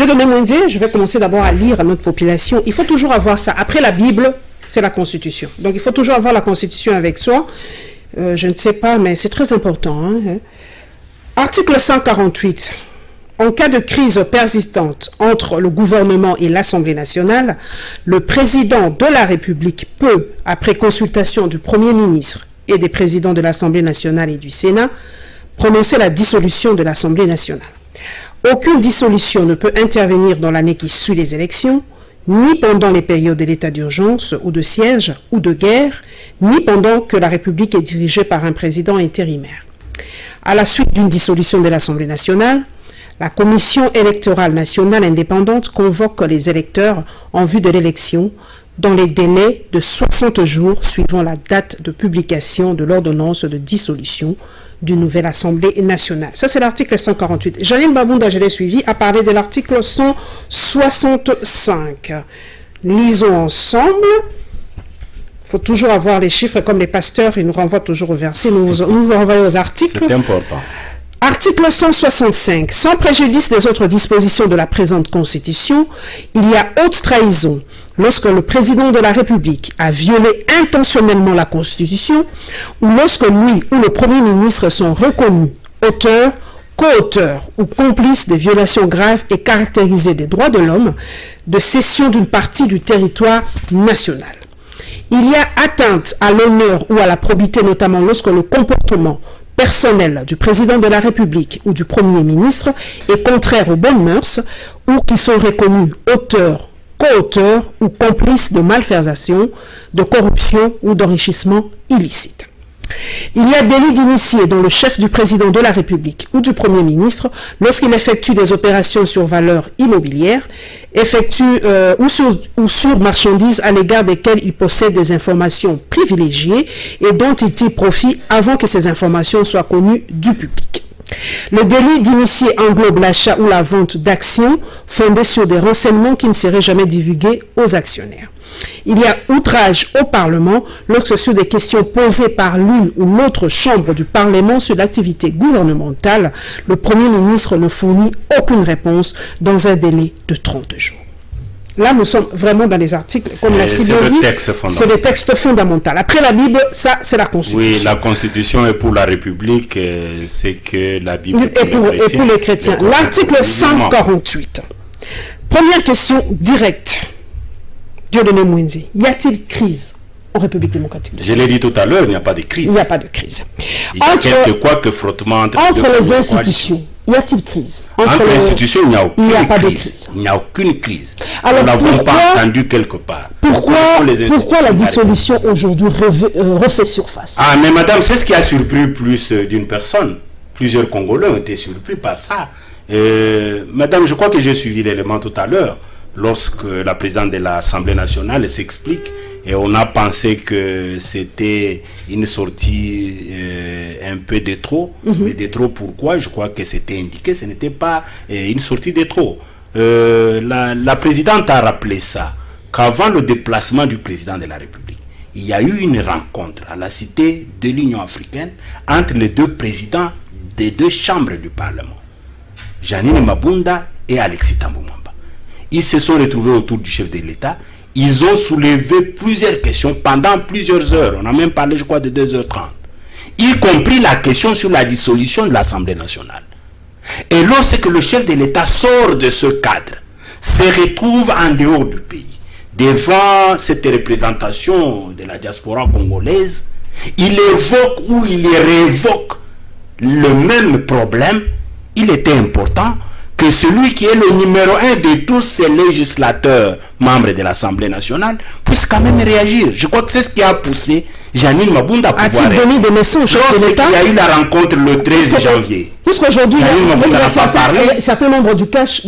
Dieudonné Mwenze, je vais commencer d'abord à lire à notre population. Il faut toujours avoir ça. Après la Bible, c'est la Constitution. Donc il faut toujours avoir la Constitution avec soi. Je ne sais pas, mais c'est très important. Hein. Article 148. En cas de crise persistante entre le gouvernement et l'Assemblée nationale, le président de la République peut, après consultation du Premier ministre et des présidents de l'Assemblée nationale et du Sénat, prononcer la dissolution de l'Assemblée nationale. Aucune dissolution ne peut intervenir dans l'année qui suit les élections, ni pendant les périodes de l'état d'urgence ou de siège ou de guerre, ni pendant que la République est dirigée par un président intérimaire. À la suite d'une dissolution de l'Assemblée nationale, la Commission électorale nationale indépendante convoque les électeurs en vue de l'élection dans les délais de 60 jours suivant la date de publication de l'ordonnance de dissolution d'une nouvelle Assemblée nationale. Ça, c'est l'article 148. Janine Mabunda, je l'ai suivi, a parlé de l'article 165. Lisons ensemble. Il faut toujours avoir les chiffres comme les pasteurs, ils nous renvoient toujours au verset, nous vous renvoyons aux articles. C'est important. Article 165. Sans préjudice des autres dispositions de la présente Constitution, il y a haute trahison lorsque le président de la République a violé intentionnellement la Constitution ou lorsque lui ou le Premier ministre sont reconnus auteurs, co-auteurs ou complices des violations graves et caractérisées des droits de l'homme, de cession d'une partie du territoire national. Il y a atteinte à l'honneur ou à la probité, notamment lorsque le comportement personnel du président de la République ou du Premier ministre est contraire aux bonnes mœurs ou qui sont reconnus auteurs, co-auteurs ou complices de malversation, de corruption ou d'enrichissement illicite. Il y a délit d'initié dont le chef du président de la République ou du Premier ministre, lorsqu'il effectue des opérations sur valeur immobilière, ou sur marchandises à l'égard desquelles il possède des informations privilégiées et dont il tire profit avant que ces informations soient connues du public. Le délit d'initié englobe l'achat ou la vente d'actions fondées sur des renseignements qui ne seraient jamais divulgués aux actionnaires. Il y a outrage au Parlement lorsque sur des questions posées par l'une ou l'autre chambre du Parlement sur l'activité gouvernementale, le Premier ministre ne fournit aucune réponse dans un délai de 30 jours. Là, nous sommes vraiment dans les articles, comme l'a si bien dit, c'est le texte fondamental. Après la Bible, ça, c'est la Constitution. Oui, la Constitution est pour la République, c'est que la Bible est pour les chrétiens. L'article 148. Première question directe. Dieudonné Mwenze, y a-t-il crise en République démocratique du Congo? Je l'ai dit tout à l'heure, il n'y a pas de crise. Il n'y a pas de crise. Il y a quelques frottements entre les institutions. Y a-t-il crise? Entre les institutions, il n'y a aucune crise. Il n'y a aucune crise. Alors, nous n'avons pas entendu quelque part. Pourquoi la dissolution aujourd'hui refait surface? Ah, mais madame, c'est ce qui a surpris plus d'une personne. Plusieurs Congolais ont été surpris par ça. Madame, je crois que j'ai suivi l'élément tout à l'heure. Lorsque la présidente de l'Assemblée nationale s'explique, et on a pensé que c'était une sortie un peu de trop. Mais de trop, pourquoi? Je crois que c'était indiqué, ce n'était pas une sortie de trop. La présidente a rappelé ça, qu'avant le déplacement du président de la République, il y a eu une rencontre à la cité de l'Union africaine entre les deux présidents des deux chambres du Parlement, Janine Mabunda et Alexis Thambwe Mwamba. Ils se sont retrouvés autour du chef de l'État. Ils ont soulevé plusieurs questions pendant plusieurs heures. On a même parlé, je crois, de 2h30. Y compris la question sur la dissolution de l'Assemblée nationale. Et lorsque le chef de l'État sort de ce cadre, se retrouve en dehors du pays, devant cette représentation de la diaspora congolaise, il évoque ou il révoque le même problème. Il était important que celui qui est le numéro 1 de tous ces législateurs membres de l'Assemblée nationale puisse quand même réagir. Je crois que c'est ce qui a poussé Janine Mabunda à pouvoir donné des messages au chef de l'État. Il y a eu la rencontre le 13 janvier. Puisqu'aujourd'hui, il y a un certain nombre de cash,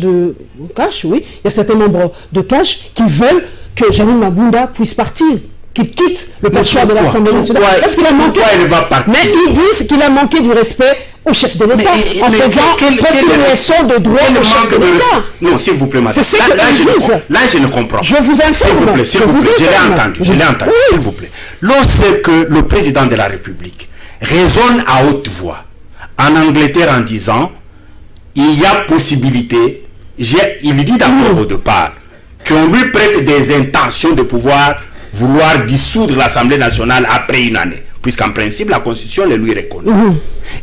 oui, il y a certains nombres de cash qui veulent que Janine Mabunda puisse partir, qu'il quitte le patchouille de l'Assemblée nationale. Parce qu'il a manqué. Elle va partir. Mais ils disent qu'il a manqué du respect au chef de l'État en faisant prescription de droit au chef de l'État. Non, s'il vous plaît, madame. C'est ce qu'ils disent. Là, je ne comprends. Je vous informe. S'il vous plaît, je l'ai entendu. Je l'ai entendu, s'il vous plaît. Lorsque le président de la République raisonne à haute voix en Angleterre en disant il y a possibilité, il dit d'abord au départ qu'on lui prête des intentions de vouloir dissoudre l'Assemblée nationale après une année, puisqu'en principe la Constitution les lui reconnaît.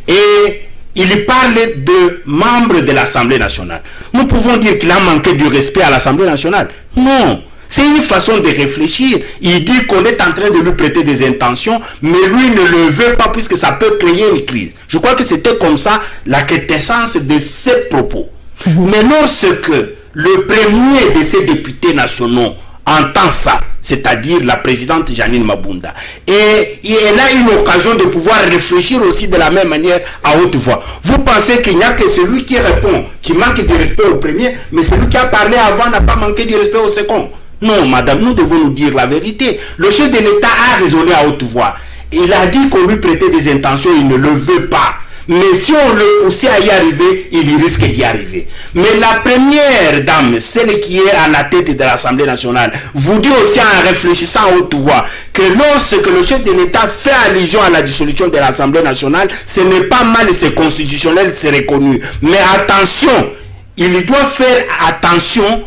Et il parle de membres de l'Assemblée nationale. Nous pouvons dire qu'il a manqué du respect à l'Assemblée nationale. Non. C'est une façon de réfléchir. Il dit qu'on est en train de lui prêter des intentions, mais lui ne le veut pas puisque ça peut créer une crise. Je crois que c'était comme ça la quintessence de ces propos. Mais lorsque le premier de ces députés nationaux entend ça, c'est-à-dire la présidente Janine Mabunda, et elle a une occasion de pouvoir réfléchir aussi de la même manière à haute voix. Vous pensez qu'il n'y a que celui qui répond, qui manque de respect au premier, mais celui qui a parlé avant n'a pas manqué de respect au second? Non, madame, nous devons nous dire la vérité. Le chef de l'État a raisonné à haute voix. Il a dit qu'on lui prêtait des intentions, il ne le veut pas. Mais si on le poussait à y arriver, il risque d'y arriver. Mais la première dame, celle qui est à la tête de l'Assemblée nationale, vous dit aussi en réfléchissant à haute voix que lorsque le chef de l'État fait allusion à la dissolution de l'Assemblée nationale, ce n'est pas mal, c'est constitutionnel, c'est reconnu. Mais attention, il doit faire attention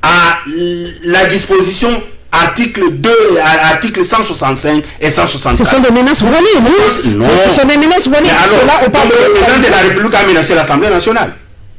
à la disposition article 2, article 165 et 164. Ce sont des menaces volées, non? Ce sont des menaces volées. Alors, là, on parle le président de la République a menacé l'Assemblée nationale.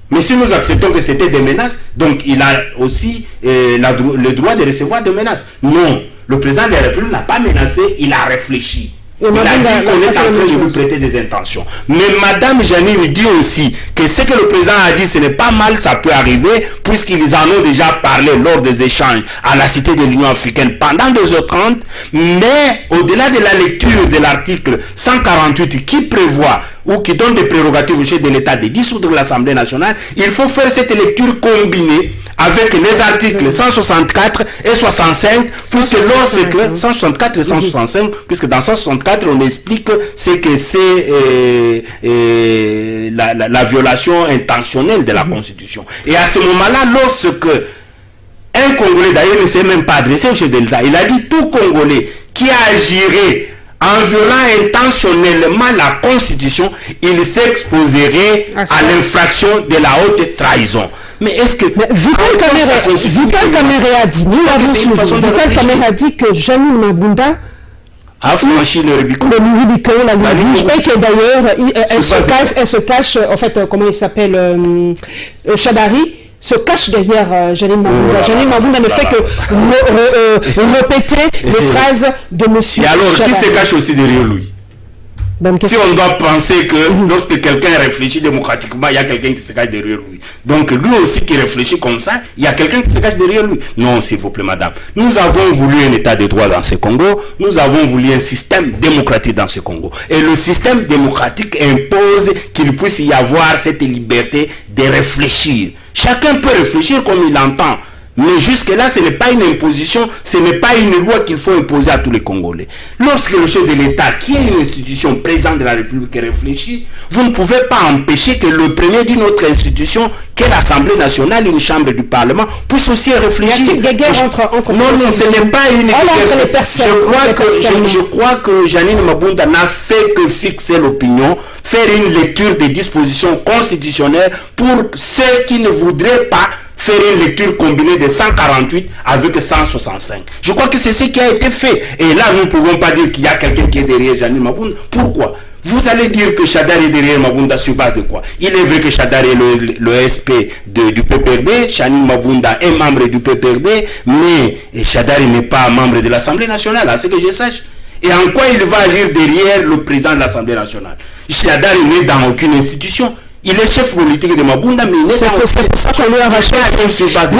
Mais si nous acceptons que c'était des menaces, donc il a aussi le droit de recevoir des menaces. Non, le président de la République n'a pas menacé, il a réfléchi. Il a dit qu'on est en train de lui prêter des intentions. Mais Madame Janine dit aussi que ce que le président a dit, ce n'est pas mal, ça peut arriver, puisqu'ils en ont déjà parlé lors des échanges à la Cité de l'Union africaine pendant 2h30. Mais au-delà de la lecture de l'article 148 qui prévoit ou qui donne des prérogatives au chef de l'État de dissoudre l'Assemblée nationale, il faut faire cette lecture combinée avec les articles 164 et 65, puisque lorsque 164 et 165, puisque dans 164 on explique ce que c'est la violation intentionnelle de la Constitution. Et à ce moment-là, lorsque un Congolais d'ailleurs ne s'est même pas adressé au chef de l'État, il a dit tout Congolais qui agirait en violant intentionnellement la Constitution, il s'exposerait à l'infraction de la haute trahison. Mais est-ce que Vital Kamerhe a dit, nous l'avons suivi, Vital Kamerhe a dit que Janine Mabunda a franchi le Rubicon. La ligne rouge, et que d'ailleurs, elle se cache, en fait, comment il s'appelle, Chabari, se cache derrière Janine Mabunda. Janine Mabunda ne fait que répéter les phrases de monsieur. Et alors, Chabari. Qui se cache aussi derrière lui? Si on doit penser que lorsque quelqu'un réfléchit démocratiquement, il y a quelqu'un qui se cache derrière lui. Donc lui aussi qui réfléchit comme ça, il y a quelqu'un qui se cache derrière lui. Non, s'il vous plaît, madame. Nous avons voulu un état de droit dans ce Congo. Nous avons voulu un système démocratique dans ce Congo. Et le système démocratique impose qu'il puisse y avoir cette liberté de réfléchir. Chacun peut réfléchir comme il entend. Mais jusque-là, ce n'est pas une imposition, ce n'est pas une loi qu'il faut imposer à tous les Congolais. Lorsque le chef de l'État, qui est une institution, président de la République, réfléchit, vous ne pouvez pas empêcher que le premier d'une autre institution, qu'est l'Assemblée nationale, une chambre du Parlement, puisse aussi réfléchir. Y a-t-il guerre entre non, ce n'est pas une je crois que Janine Mabunda n'a fait que fixer l'opinion, faire une lecture des dispositions constitutionnelles pour ceux qui ne voudraient pas faire une lecture combinée de 148 avec 165. Je crois que c'est ce qui a été fait. Et là, nous ne pouvons pas dire qu'il y a quelqu'un qui est derrière Janine Mabunda. Pourquoi? Vous allez dire que Chadar est derrière Mabunda sur base de quoi? Il est vrai que Chadar est le SP du PPRD, Janine Mabunda est membre du PPRD, mais Chadar n'est pas membre de l'Assemblée nationale, à ce que je sache. Et en quoi il va agir derrière le président de l'Assemblée nationale? Chadar n'est dans aucune institution. Il est chef politique de Mabunda, mais il est dans c'est pour ça qu'on lui a arraché.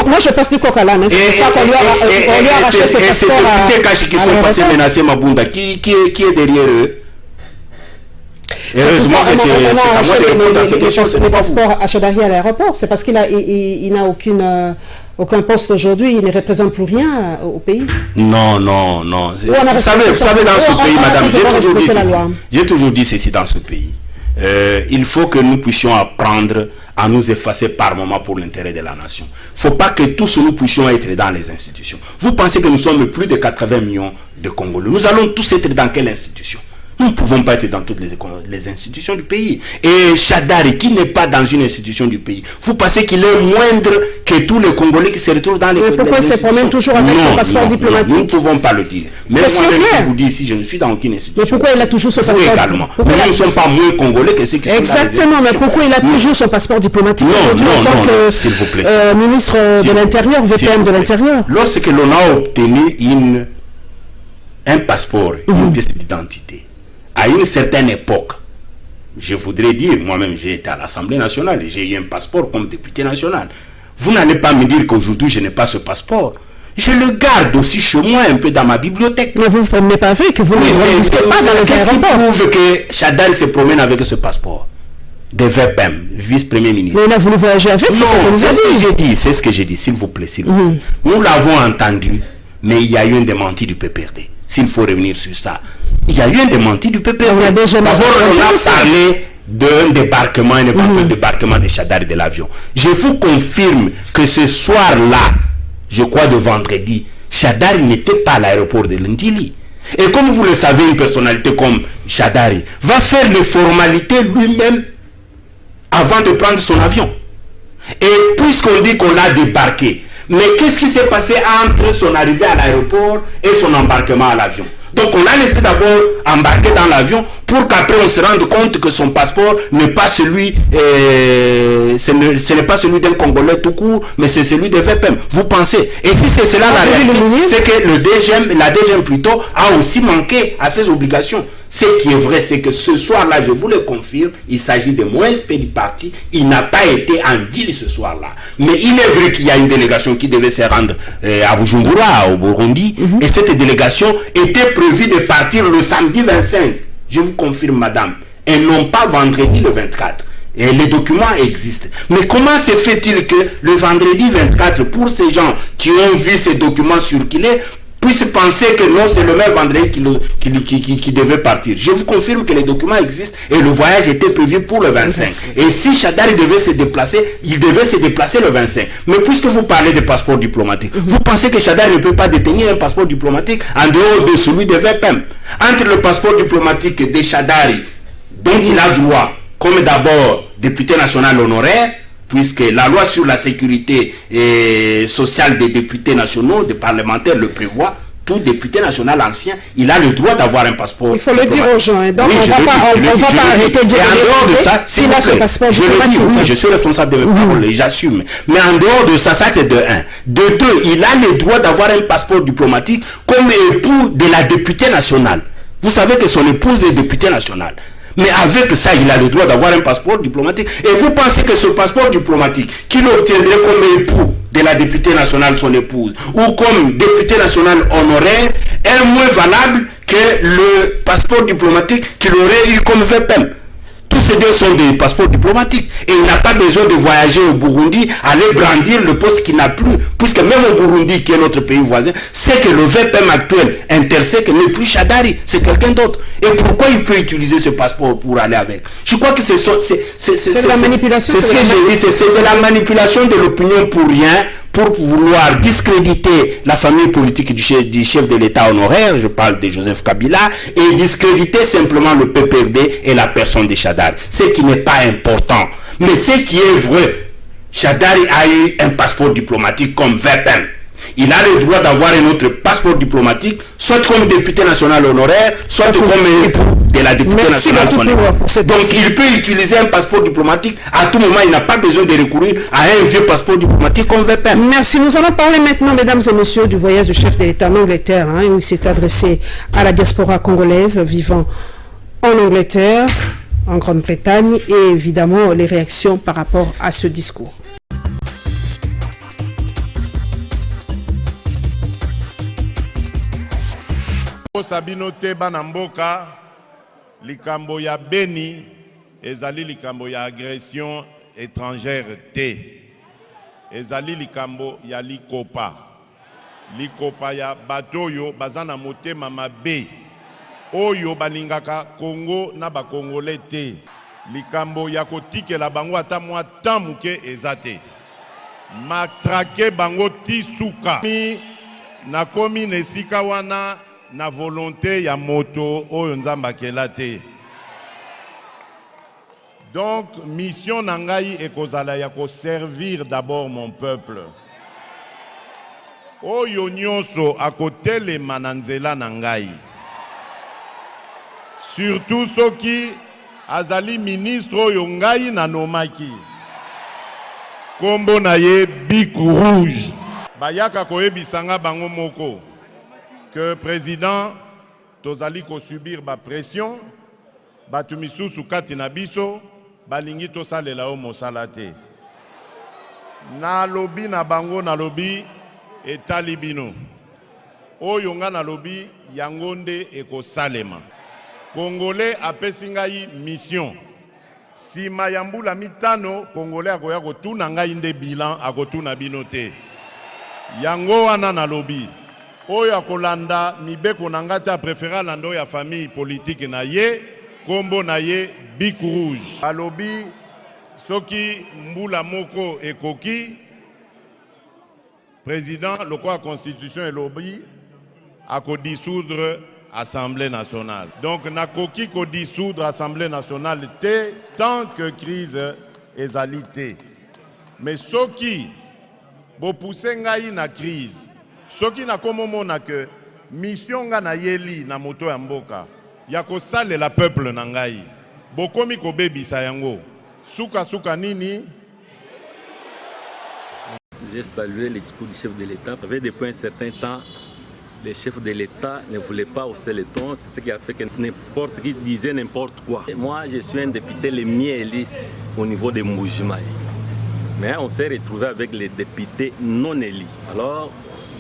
Moi, je pense du Kokala, mais c'est pour ça qu'on lui a arraché ce passeport. Et ces députés cachés qui sont passés menacer Mabunda, qui est derrière eux? Heureusement que c'est à moi de répondre à ces questions. Le passeport à Chadari à l'aéroport, c'est parce qu'il n'a aucun poste aujourd'hui, il ne représente plus rien au pays. Non. Vous savez, dans ce pays, madame, j'ai toujours dit ceci dans ce pays. Il faut que nous puissions apprendre à nous effacer par moment pour l'intérêt de la nation. Il ne faut pas que tous nous puissions être dans les institutions. Vous pensez que nous sommes plus de 80 millions de Congolais. Nous allons tous être dans quelle institution? Nous ne pouvons pas être dans toutes les institutions du pays. Et Shadari, qui n'est pas dans une institution du pays, vous pensez qu'il est moindre que tous les Congolais qui se retrouvent dans les pourquoi il se promène toujours avec son passeport diplomatique? Nous ne pouvons pas le dire. Mais moi-même, je vous dis ici, je ne suis dans aucune institution. Mais pourquoi il a toujours son passeport également. Mais nous ne sommes pas moins Congolais que ceux qui Exactement, sont dans les mais pourquoi il a toujours son passeport diplomatique? Non, s'il vous plaît. Ministre de l'Intérieur, VPN de l'Intérieur. Lorsque l'on a obtenu un passeport, une pièce d'identité, à une certaine époque, je voudrais dire, moi-même j'ai été à l'Assemblée nationale et j'ai eu un passeport comme député national. Vous n'allez pas me dire qu'aujourd'hui je n'ai pas ce passeport. Je le garde aussi chez moi, un peu dans ma bibliothèque. Mais vous ne vous promenez pas avec, vous ne risquez pas dans les aéroports. Qu'est-ce qui prouve que Shadari se promène avec ce passeport de VPM, vice-premier ministre? Mais il a voulu voyager avec, c'est ce que j'ai dit. C'est ce que j'ai dit, s'il vous plaît. Nous l'avons entendu, mais il y a eu un démenti du PPRD. S'il faut revenir sur ça, il y a eu un démenti du PPRD. D'abord, on a parlé d'un débarquement, un éventuel débarquement de Shadari de l'avion. Je vous confirme que ce soir-là, je crois de vendredi, Shadari n'était pas à l'aéroport de Ndili. Et comme vous le savez, une personnalité comme Shadari va faire les formalités lui-même avant de prendre son avion. Et puisqu'on dit qu'on l'a débarqué, mais qu'est-ce qui s'est passé entre son arrivée à l'aéroport et son embarquement à l'avion? Donc on l'a laissé d'abord embarquer dans l'avion pour qu'après on se rende compte que son passeport n'est pas celui, ce n'est pas celui d'un Congolais tout court, mais c'est celui de VPM. Vous pensez? Et si c'est cela la réalité, c'est que la DGM plutôt a aussi manqué à ses obligations. Ce qui est vrai, c'est que ce soir-là, je vous le confirme, il s'agit de mon SP du parti. Il n'a pas été en deal ce soir-là. Mais il est vrai qu'il y a une délégation qui devait se rendre à Bujumbura, au Burundi. Et cette délégation était prévue de partir le samedi 25. Je vous confirme, madame. Et non pas vendredi le 24. Et les documents existent. Mais comment se fait-il que le vendredi 24, pour ces gens qui ont vu ces documents circuler, puissent penser que non, c'est le même vendredi qui devait partir? Je vous confirme que les documents existent et le voyage était prévu pour le 25. Et si Shadari devait se déplacer, il devait se déplacer le 25. Mais puisque vous parlez de passeport diplomatique, vous pensez que Shadari ne peut pas détenir un passeport diplomatique en dehors de celui de VPM? Entre le passeport diplomatique de Shadari, dont il a droit, comme d'abord député national honoraire, puisque la loi sur la sécurité sociale des députés nationaux, des parlementaires le prévoit, tout député national ancien, il a le droit d'avoir un passeport. Il faut le dire aux gens. Donc oui, on ne va pas arrêter de dire. Et en dehors de ça, s'il vous plaît, je le dis, oui, je suis responsable de mes paroles et j'assume. Mais en dehors de ça, ça c'est de un. De deux, il a le droit d'avoir un passeport diplomatique comme époux de la députée nationale. Vous savez que son épouse est députée nationale. Mais avec ça, il a le droit d'avoir un passeport diplomatique. Et vous pensez que ce passeport diplomatique, qu'il obtiendrait comme époux de la députée nationale, son épouse, ou comme député national honoraire, est moins valable que le passeport diplomatique qu'il aurait eu comme VPM? Tous ces deux sont des passeports diplomatiques. Et il n'a pas besoin de voyager au Burundi, aller brandir le poste qu'il n'a plus. Puisque même au Burundi, qui est notre pays voisin, c'est que le VPM actuel intersect n'est plus Shadari, c'est quelqu'un d'autre. Et pourquoi il peut utiliser ce passeport pour aller avec? Je crois que c'est la manipulation. C'est ce que j'ai dit, c'est la manipulation de l'opinion pour rien, pour vouloir discréditer la famille politique du chef de l'État honoraire, je parle de Joseph Kabila, et discréditer simplement le PPRD et la personne de Shadari. Ce qui n'est pas important. Mais ce qui est vrai, Shadari a eu un passeport diplomatique comme VPM. Il a le droit d'avoir un autre passeport diplomatique, soit comme député national honoraire, soit comme époux de la députée nationale honoraire. Donc il peut utiliser un passeport diplomatique à tout moment. Il n'a pas besoin de recourir à un vieux passeport diplomatique comme VPM. Merci. Nous allons parler maintenant, mesdames et messieurs, du voyage du chef de l'État en Angleterre, où il s'est adressé à la diaspora congolaise vivant en Angleterre, en Grande-Bretagne, et évidemment les réactions par rapport à ce discours. Sabino te banamboka likambo ya Beni ezali likambo ya agression étrangère te ezali likambo ya likopa ya batoyo bazana motema mabe oyo balingaka Congo na bakongole te likambo ya kotikela bango ata mwa tamuke ezate matrake bango ti suka nakomi nesika wana na volonté ya moto oyo nzamba kelate. Donc mission nangai ekozala ya ko servir d'abord mon peuple. Oyo nyonso akotelema na nzela nangai. Surtout soki azali ministre oyo ngai na nomaki. Kombo na ye Bic Rouge. Bayaka koyebisanga bango moko que président tozali ko subir ba pression batu misusu kati na biso balingi tosalela o mosala te. Na lobi na bango na lobi etali bino. Oyo nga na lobi yango nde ekosalema. Congolais apesi ngai mission. Sima ya mbula mitano Congolais akoya kotuna ngai nde bilan akotuna bino te. Yango wana na lobi. Oyo akolanda mibeko na ngata préféra lando ya famille politique na ye kombo na ye Bic Rouge. Alobi soki mbula moko ekoki président lokola constitution elobi ako dissoudre Assemblée nationale. Donc nakoki ko dissoudre Assemblée nationale te tant que crise ezali te. Mais soki bo pousse ngai na crise, soki na komomona que mission nga na yeli na moto ya mboka ya ko sale la peuple na ngai. Bokomi ko bebisa yango. Suka suka nini? J'ai salué le discours du chef de l'État. Depuis un certain temps, les chefs de l'État ne voulaient pas hausser le ton. C'est ce qui a fait que n'importe qui disait n'importe quoi. Et moi, je suis un député le mieux élu au niveau des Mbuji-Mayi. Mais on s'est retrouvé avec les députés non élus. Alors,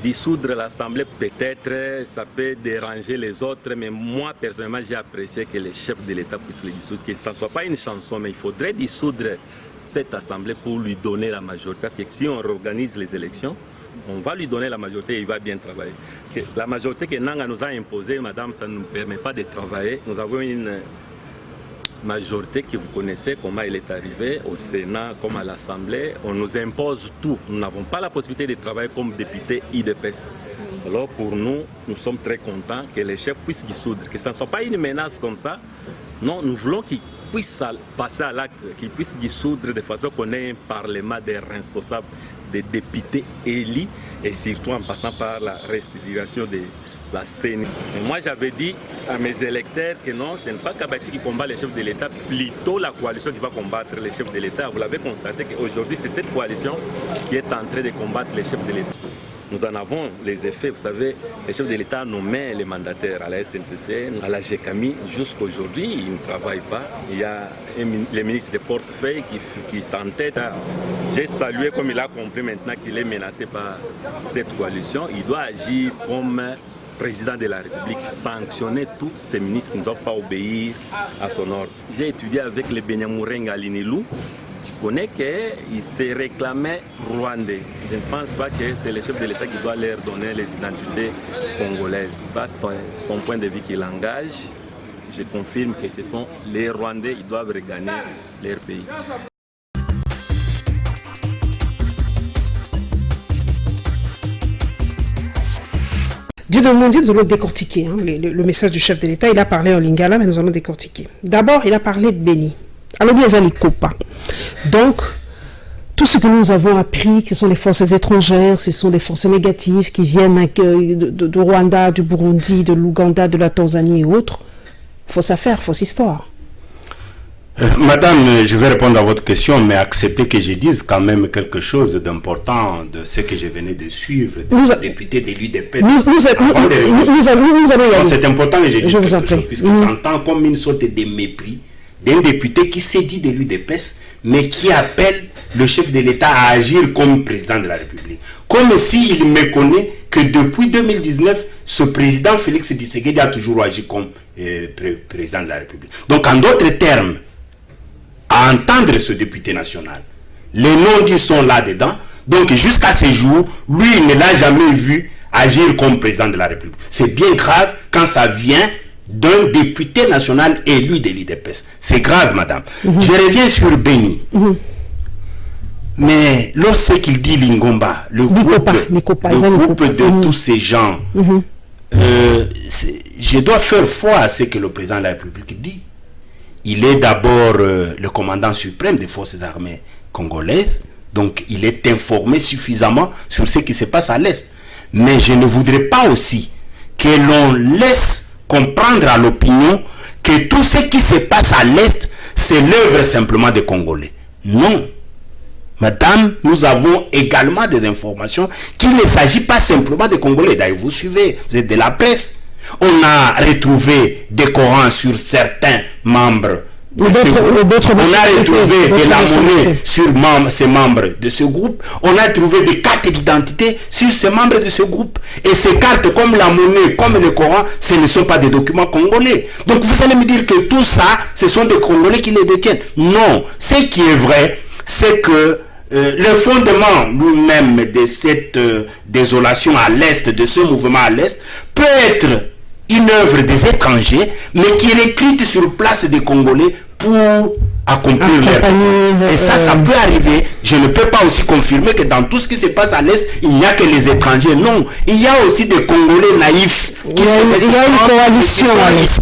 dissoudre l'Assemblée, peut-être, ça peut déranger les autres, mais moi, personnellement, j'ai apprécié que les chefs de l'État puissent le dissoudre, que ça ne soit pas une chanson, mais il faudrait dissoudre cette Assemblée pour lui donner la majorité. Parce que si on réorganise les élections, on va lui donner la majorité et il va bien travailler. Parce que la majorité que Nanga nous a imposée, madame, ça ne nous permet pas de travailler. Nous avons une majorité que vous connaissez, comment elle est arrivée au Sénat, comme à l'Assemblée. On nous impose tout. Nous n'avons pas la possibilité de travailler comme député IDPS. Alors pour nous, nous sommes très contents que les chefs puissent dissoudre, que ça ne soit pas une menace comme ça. Non, nous voulons qu'ils puissent passer à l'acte, qu'ils puissent dissoudre de façon qu'on ait un parlement des responsables, des députés élus, et surtout en passant par la restitution de la CENI. Moi, j'avais dit à mes électeurs que non, ce n'est pas Kabati qui combat les chefs de l'État, plutôt la coalition qui va combattre les chefs de l'État. Vous l'avez constaté qu'aujourd'hui, c'est cette coalition qui est en train de combattre les chefs de l'État. Nous en avons les effets, vous savez, les chefs de l'État nommaient les mandataires à la SNCC, à la GECAMI. Jusqu'aujourd'hui, ils ne travaillent pas. Il y a les ministres des portefeuilles qui s'entêtent. J'ai salué comme il a compris maintenant qu'il est menacé par cette coalition. Il doit agir comme président de la République, sanctionner tous ces ministres qui ne doivent pas obéir à son ordre. J'ai étudié avec les Benyamourenga Linilou. Je connais qu'il se réclamait rwandais. Je ne pense pas que c'est le chef de l'État qui doit leur donner les identités congolaises. Ça, c'est son point de vue qui l'engage. Je confirme que ce sont les Rwandais qui doivent regagner leur pays. Dieu de mon Dieu, nous allons décortiquer le message du chef de l'État. Il a parlé en lingala, mais nous allons décortiquer. D'abord, il a parlé de Béni. Alors bien, les copains. Donc, tout ce que nous avons appris, que ce sont les forces étrangères, ce sont des forces négatives qui viennent de Rwanda, du Burundi, de l'Ouganda, de la Tanzanie et autres, fausse affaire, fausse histoire. Madame, je vais répondre à votre question, mais acceptez que je dise quand même quelque chose d'important de ce que je venais de suivre, des députés de l'UDPS. C'est important que je dise quelque chose, puisque j'entends comme une sorte de mépris d'un député qui s'est dit de l'UDPS, mais qui appelle le chef de l'État à agir comme président de la République. Comme s'il méconnaît que depuis 2019, ce président Félix Tshisekedi a toujours agi comme président de la République. Donc, en d'autres termes, à entendre ce député national, les non-dits sont là-dedans. Donc, jusqu'à ce jour, lui, il ne l'a jamais vu agir comme président de la République. C'est bien grave quand ça vient d'un député national élu de l'UDPS. C'est grave, madame. Je reviens sur Béni. Mais lorsqu'il dit Lingomba, le groupe de tous ces gens, je dois faire foi à ce que le président de la République dit. Il est d'abord le commandant suprême des forces armées congolaises, donc il est informé suffisamment sur ce qui se passe à l'Est. Mais je ne voudrais pas aussi que l'on laisse comprendre à l'opinion que tout ce qui se passe à l'Est, c'est l'œuvre simplement des Congolais. Non. Madame, nous avons également des informations qu'il ne s'agit pas simplement des Congolais. D'ailleurs, vous suivez, vous êtes de la presse. On a retrouvé des Corans sur certains membres. On a retrouvé de la monnaie sur ces membres de ce groupe. On a trouvé des cartes d'identité sur ces membres de ce groupe. Et ces cartes, comme la monnaie, comme le Coran, ce ne sont pas des documents congolais. Donc vous allez me dire que tout ça, ce sont des Congolais qui les détiennent. Non. Ce qui est vrai, c'est que le fondement lui-même de cette désolation à l'Est, de ce mouvement à l'Est, peut être une œuvre des étrangers, mais qui est écrite sur place des Congolais pour accomplir leur... Et ça peut arriver. Je ne peux pas aussi confirmer que dans tout ce qui se passe à l'Est, il n'y a que les étrangers. Non, il y a aussi des Congolais naïfs qui sont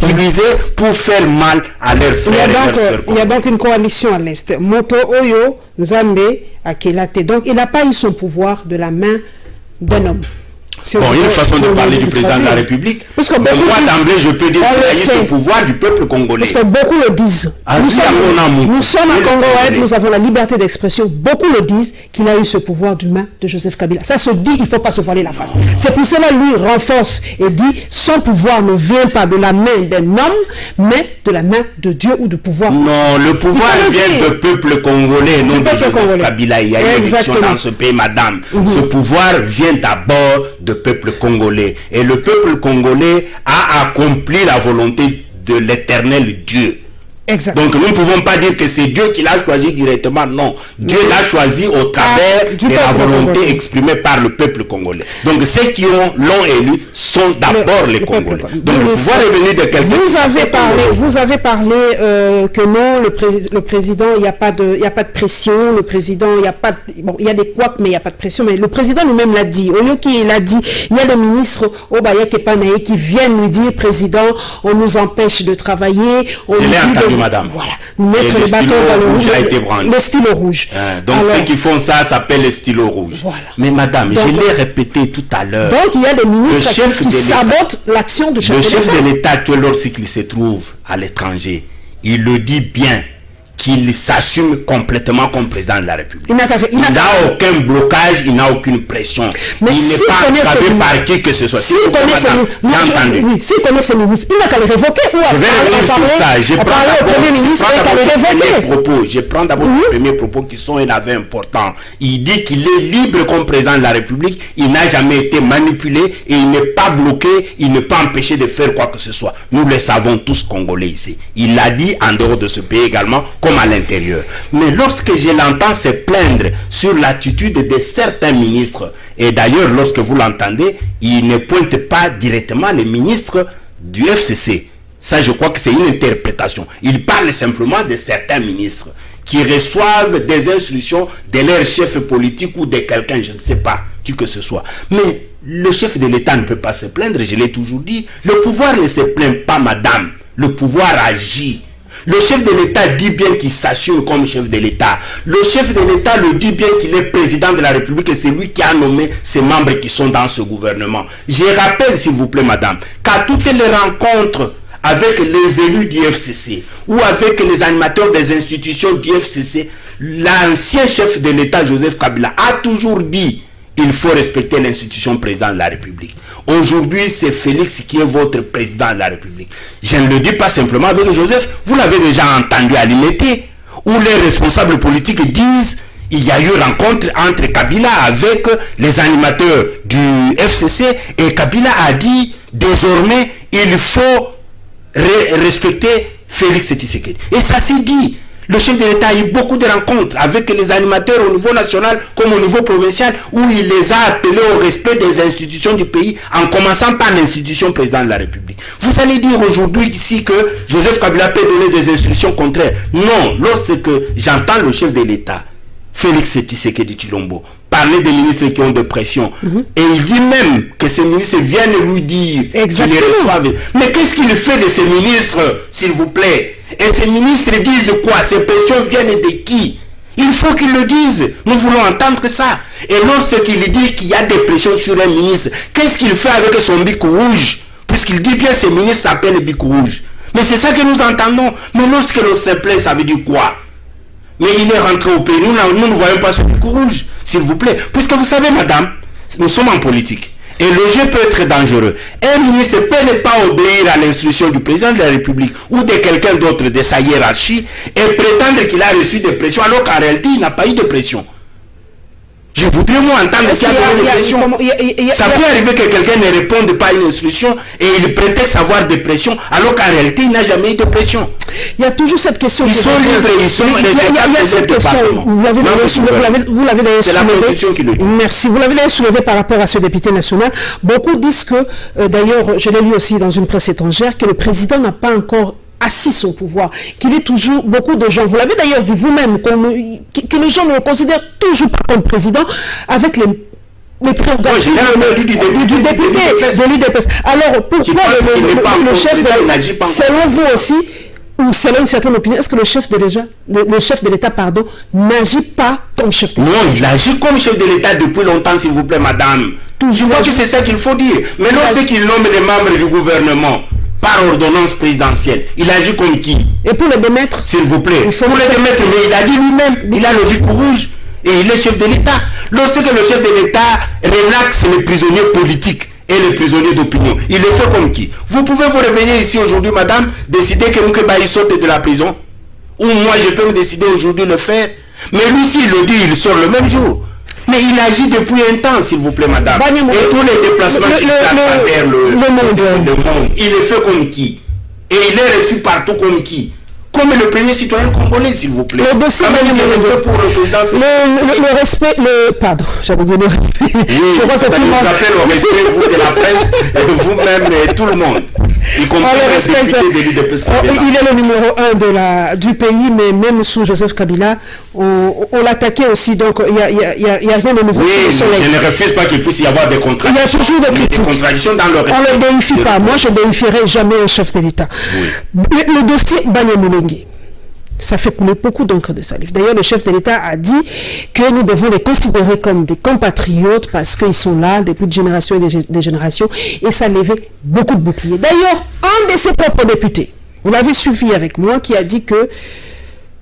utilisés pour faire mal à leurs frères et leurs sœurs. Il y a donc une coalition à l'Est. Moto Oyo Nzambe Akelate. Donc il n'a pas eu son pouvoir de la main d'un homme. Bon, il y a une façon de parler du président de la République. Mais moi, d'emblée, je peux dire qu'il a eu ce pouvoir du peuple congolais. Parce que beaucoup le disent. Nous sommes à Congo, nous avons la liberté d'expression. Beaucoup le disent qu'il a eu ce pouvoir du main de Joseph Kabila. Ça se dit, il ne faut pas se voiler la face. C'est pour cela lui renforce et dit son pouvoir ne vient pas de la main d'un homme, mais de la main de Dieu ou du pouvoir. Non, le pouvoir vient du peuple congolais, non de Joseph Kabila. Il y a une élection dans ce pays, madame. Ce pouvoir vient d'abord de peuple congolais. Et le peuple congolais a accompli la volonté de l'éternel Dieu. Exactement. Donc nous ne pouvons pas dire que c'est Dieu qui l'a choisi directement, non. Dieu l'a choisi au travers de la volonté exprimée par le peuple congolais. Donc ceux qui l'ont élu sont d'abord les Congolais. Donc le pouvoir est venu de quelqu'un. Vous avez parlé que non, le président, il n'y a pas de pression, le président, il y a pas de, bon, il y a des couacs, mais il n'y a pas de pression, mais le président lui-même l'a dit. Oyoki l'a dit, il y a des ministres Obaya Kepanaye qui viennent lui dire, président, on nous empêche de travailler, on nous dit madame. Voilà. Mettre le bâton dans le rouge. Le stylo rouge. Donc ceux qui font ça s'appellent les stylos rouges. Voilà. Mais madame, donc, je l'ai répété tout à l'heure. Donc il y a des ministres qui sabotent l'action de chef de l'État. Le chef de l'État, lorsqu'il se trouve à l'étranger, il le dit bien qu'il s'assume complètement comme président de la République. Il n'a aucun blocage, il n'a aucune pression. Mais il n'est pas entravé par qui que ce soit. S'il connaît ses ministres, il n'a qu'à les révoquer. Je vais revenir sur ça. Je prends d'abord les premiers propos qui sont un avis important. Il dit qu'il est libre comme président de la République. Il n'a jamais été manipulé et il n'est pas bloqué. Il n'est pas empêché de faire quoi que ce soit. Nous le savons tous Congolais ici. Il l'a dit en dehors de ce pays également, comme à l'intérieur. Mais lorsque je l'entends se plaindre sur l'attitude de certains ministres, et d'ailleurs lorsque vous l'entendez, il ne pointe pas directement les ministres du FCC. Ça, je crois que c'est une interprétation. Il parle simplement de certains ministres qui reçoivent des instructions de leur chef politique ou de quelqu'un, je ne sais pas, qui que ce soit. Mais le chef de l'État ne peut pas se plaindre, je l'ai toujours dit. Le pouvoir ne se plaint pas, madame. Le pouvoir agit. Le chef de l'État dit bien qu'il s'assume comme chef de l'État. Le chef de l'État le dit bien qu'il est président de la République et c'est lui qui a nommé ses membres qui sont dans ce gouvernement. Je rappelle, s'il vous plaît, madame, qu'à toutes les rencontres avec les élus du FCC ou avec les animateurs des institutions du FCC, l'ancien chef de l'État, Joseph Kabila, a toujours dit il faut respecter l'institution président de la République. Aujourd'hui, c'est Félix qui est votre président de la République. Je ne le dis pas simplement avec Joseph. Vous l'avez déjà entendu à l'Imété, où les responsables politiques disent il y a eu rencontre entre Kabila avec les animateurs du FCC et Kabila a dit désormais il faut respecter Félix Tshisekedi. Et ça s'est dit. Le chef de l'État a eu beaucoup de rencontres avec les animateurs au niveau national comme au niveau provincial où il les a appelés au respect des institutions du pays en commençant par l'institution président de la République. Vous allez dire aujourd'hui ici que Joseph Kabila peut donner des instructions contraires. Non, lorsque j'entends le chef de l'État, Félix Tshisekedi Tshilombo, parler des ministres qui ont des pressions. Et il dit même que ces ministres viennent lui dire qu'ils les reçoivent. Mais qu'est-ce qu'il fait de ces ministres, s'il vous plaît? Et ces ministres disent quoi? Ces pressions viennent de qui? Il faut qu'ils le disent. Nous voulons entendre ça. Et lorsqu'il dit qu'il y a des pressions sur un ministre, qu'est-ce qu'il fait avec son bic rouge? Puisqu'il dit bien ces ministres s'appellent bic rouge. Mais c'est ça que nous entendons. Mais lorsque l'on se plaît, ça veut dire quoi? Mais il est rentré au pays. Nous ne voyons pas ce bic rouge, s'il vous plaît. Puisque vous savez, madame, nous sommes en politique. Et le jeu peut être dangereux. Un ministre peut ne pas obéir à l'instruction du président de la République ou de quelqu'un d'autre de sa hiérarchie et prétendre qu'il a reçu des pressions alors qu'en réalité, il n'a pas eu de pression. Je voudrais moi entendre qu'il y a donné des pressions. Ça peut arriver que quelqu'un ne réponde pas à une instruction et il prétend savoir des pressions alors qu'en réalité, il n'a jamais eu de pression. Il y a toujours cette question. Ils sont libres, ils sont responsables de cette question. Vous l'avez d'ailleurs soulevé. Merci. Vous l'avez d'ailleurs soulevé par rapport à ce député national. Beaucoup disent que, d'ailleurs, je l'ai lu aussi dans une presse étrangère, que le président n'a pas encore assis son pouvoir, qu'il est toujours, beaucoup de gens, vous l'avez d'ailleurs dit vous-même, que les gens ne le considèrent toujours pas comme président, avec les prérogatives du député, de l'UDPS. Alors, pourquoi le chef de, selon vous aussi, ou selon une certaine opinion, est-ce que le chef de l'État, n'agit pas comme chef de l'État? Non, il agit comme chef de l'État depuis longtemps, s'il vous plaît, madame. Je crois que c'est ça qu'il faut dire. Mais lorsqu'il nomme les membres du gouvernement, par ordonnance présidentielle, il agit comme qui? Et pour le démettre, s'il vous plaît, pour le démettre, mais il a dit lui-même, il a le bic rouge et il est chef de l'État. Lorsque le chef de l'État relaxe les prisonniers politiques et les prisonniers d'opinion, il le fait comme qui? Vous pouvez vous réveiller ici aujourd'hui, madame, décider que Moukeba sorte de la prison, ou moi je peux me décider aujourd'hui de le faire, mais lui s'il le dit, il sort le même jour. Mais il agit depuis un temps, s'il vous plaît, madame. Et tous les déplacements qu'il fait à travers le monde, il est fait comme qui? Et il est reçu partout comme qui? Comme le premier citoyen congolais, s'il vous plaît. Le dossier le respect, pardon, j'avais dit le respect. Oui, je crois que tout le monde appelle au respect, vous de la presse, vous-même et tout le monde. Y compris les députés de l'UDPS. Il est le numéro 1 du pays, mais même sous Joseph Kabila, on l'attaquait aussi, donc il n'y a rien de nouveau. Oui, je ne refuse pas qu'il puisse y avoir des contradictions. Il y a toujours des contradictions dans le respect. On ne le déifie pas. Moi, je ne déifierai jamais un chef de l'État. Oui. Le dossier Banyamulenge, ça fait couler beaucoup d'encre de salive. D'ailleurs, le chef de l'État a dit que nous devons les considérer comme des compatriotes parce qu'ils sont là depuis des générations et des générations, et ça levait beaucoup de boucliers. D'ailleurs, un de ses propres députés, vous l'avez suivi avec moi, qui a dit que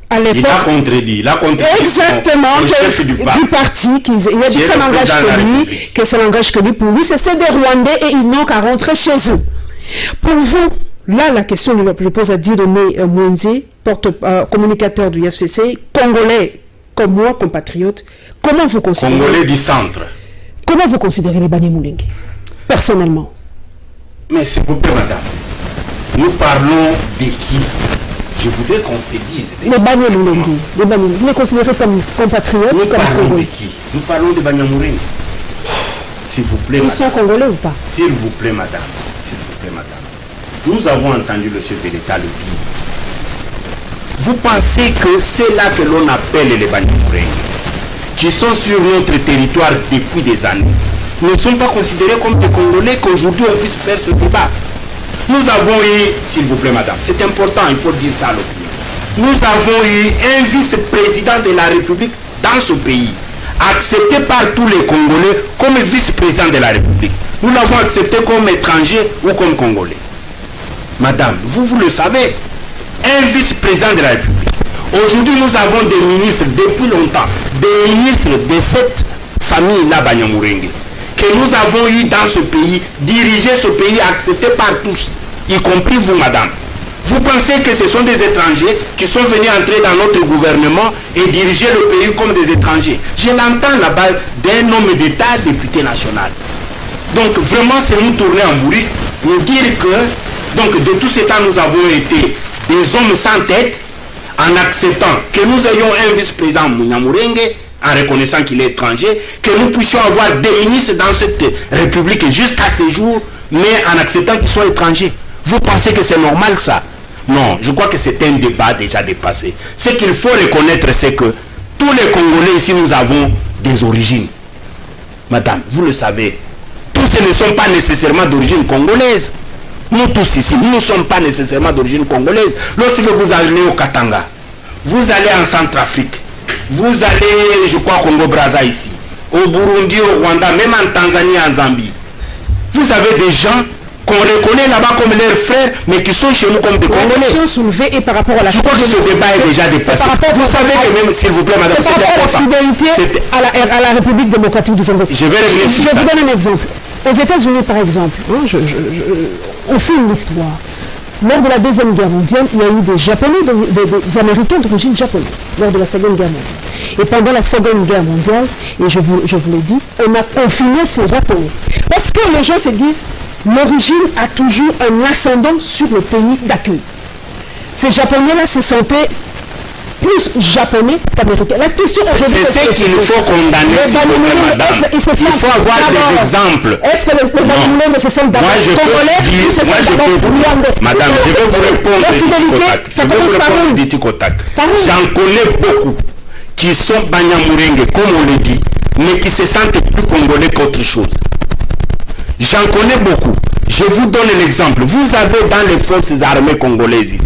à l'époque, il a contredit exactement le chef du parti, il a dit que ça n'engage que lui, pour lui, c'est des Rwandais et ils n'ont qu'à rentrer chez eux. Pour vous, là, la question que je pose à Dieudonné Mwenze, communicateur du FCC, congolais comme moi, compatriote, comment vous considérez... Congolais du centre. Comment vous considérez les Banyamulenge, personnellement? Mais s'il vous plaît, madame, nous parlons de qui? Je voudrais qu'on se dise... Les Banyamulenge, vous les considérez comme compatriotes? Nous parlons de qui? Nous parlons de Banyamulenge. S'il vous plaît, ils sont congolais ou pas? S'il vous plaît, madame. S'il vous plaît, madame. Nous avons entendu le chef de l'État le dire. Vous pensez que c'est là que l'on appelle les Banyamulenge, qui sont sur notre territoire depuis des années, ne sont pas considérés comme des Congolais, qu'aujourd'hui on puisse faire ce débat? Nous avons eu, s'il vous plaît, madame, c'est important, il faut dire ça à l'opinion. Nous avons eu un vice-président de la République dans ce pays, accepté par tous les Congolais comme vice-président de la République. Nous l'avons accepté comme étranger ou comme Congolais. Madame, vous le savez, un vice-président de la République. Aujourd'hui, nous avons des ministres depuis longtemps, des ministres de cette famille-là, Banyamulenge, que nous avons eu dans ce pays, diriger ce pays accepté par tous, y compris vous, madame. Vous pensez que ce sont des étrangers qui sont venus entrer dans notre gouvernement et diriger le pays comme des étrangers? Je l'entends là-bas d'un homme d'État, député national. Donc vraiment, c'est nous tourner en bourrique, nous dire que, donc de tout ce temps, nous avons été des hommes sans tête, en acceptant que nous ayons un vice-président Banyamulenge, en reconnaissant qu'il est étranger, que nous puissions avoir des ministres dans cette République jusqu'à ce jour, mais en acceptant qu'ils soient étrangers. Vous pensez que c'est normal ça? Non, je crois que c'est un débat déjà dépassé. Ce qu'il faut reconnaître, c'est que tous les Congolais ici, nous avons des origines. Madame, vous le savez, tous ce ne sont pas nécessairement d'origine congolaise. Nous tous ici, nous ne sommes pas nécessairement d'origine congolaise. Lorsque vous allez au Katanga, vous allez en Centrafrique, vous allez, je crois, Congo-Brazza ici, au Burundi, au Rwanda, même en Tanzanie, en Zambie. Vous avez des gens qu'on reconnaît là-bas comme leurs frères, mais qui sont chez nous comme des Congolais. La question soulevée est par rapport à la... Je crois que ce débat est déjà dépassé. Vous savez que même, s'il vous plaît, madame, c'est par rapport à la fidélité à la République démocratique du Congo. Je vais revenir sur ça. Je vous donne un exemple. Aux États-Unis, par exemple, hein, on fait une histoire. Lors de la Deuxième Guerre mondiale, il y a eu des Japonais, des Américains d'origine japonaise, lors de la Seconde Guerre mondiale. Et pendant la Seconde Guerre mondiale, et je vous l'ai dit, on a confiné ces Japonais. Parce que les gens se disent, l'origine a toujours un ascendant sur le pays d'accueil. Ces Japonais-là se sentaient plus japonais qu'américains. La question aujourd'hui, c'est ce qu'il faut condamner, s'il vous plaît, madame. Il faut avoir des exemples. Est-ce que les Banyamulés ne se sentent d'abord congolais ou se sentent d'abord rwandais? Madame, je vais vous répondre du tic au tac. J'en connais beaucoup qui sont Banyamulenge, comme on le dit, mais qui se sentent plus congolais qu'autre chose. J'en connais beaucoup. Je vous donne l'exemple. Vous avez dans les forces armées congolaises ici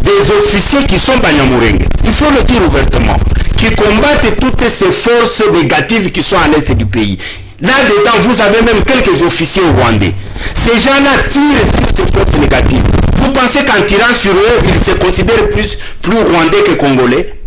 des officiers qui sont Banyamulenge, il faut le dire ouvertement, qui combattent toutes ces forces négatives qui sont à l'est du pays. Là-dedans, vous avez même quelques officiers rwandais. Ces gens-là tirent sur ces forces négatives. Vous pensez qu'en tirant sur eux, ils se considèrent plus rwandais que congolais?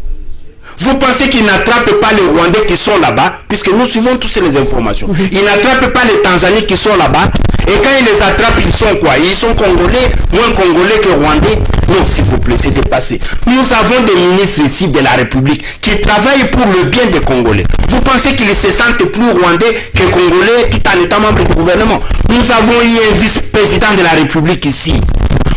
Vous pensez qu'ils n'attrapent pas les Rwandais qui sont là-bas, puisque nous suivons toutes les informations. Ils n'attrapent pas les Tanzaniens qui sont là-bas. Et quand ils les attrapent, ils sont quoi? Ils sont congolais, moins congolais que rwandais? Non, s'il vous plaît, c'est dépassé. Nous avons des ministres ici de la République qui travaillent pour le bien des Congolais. Vous pensez qu'ils se sentent plus rwandais que congolais tout en étant membre du gouvernement? Nous avons eu un vice-président de la République ici.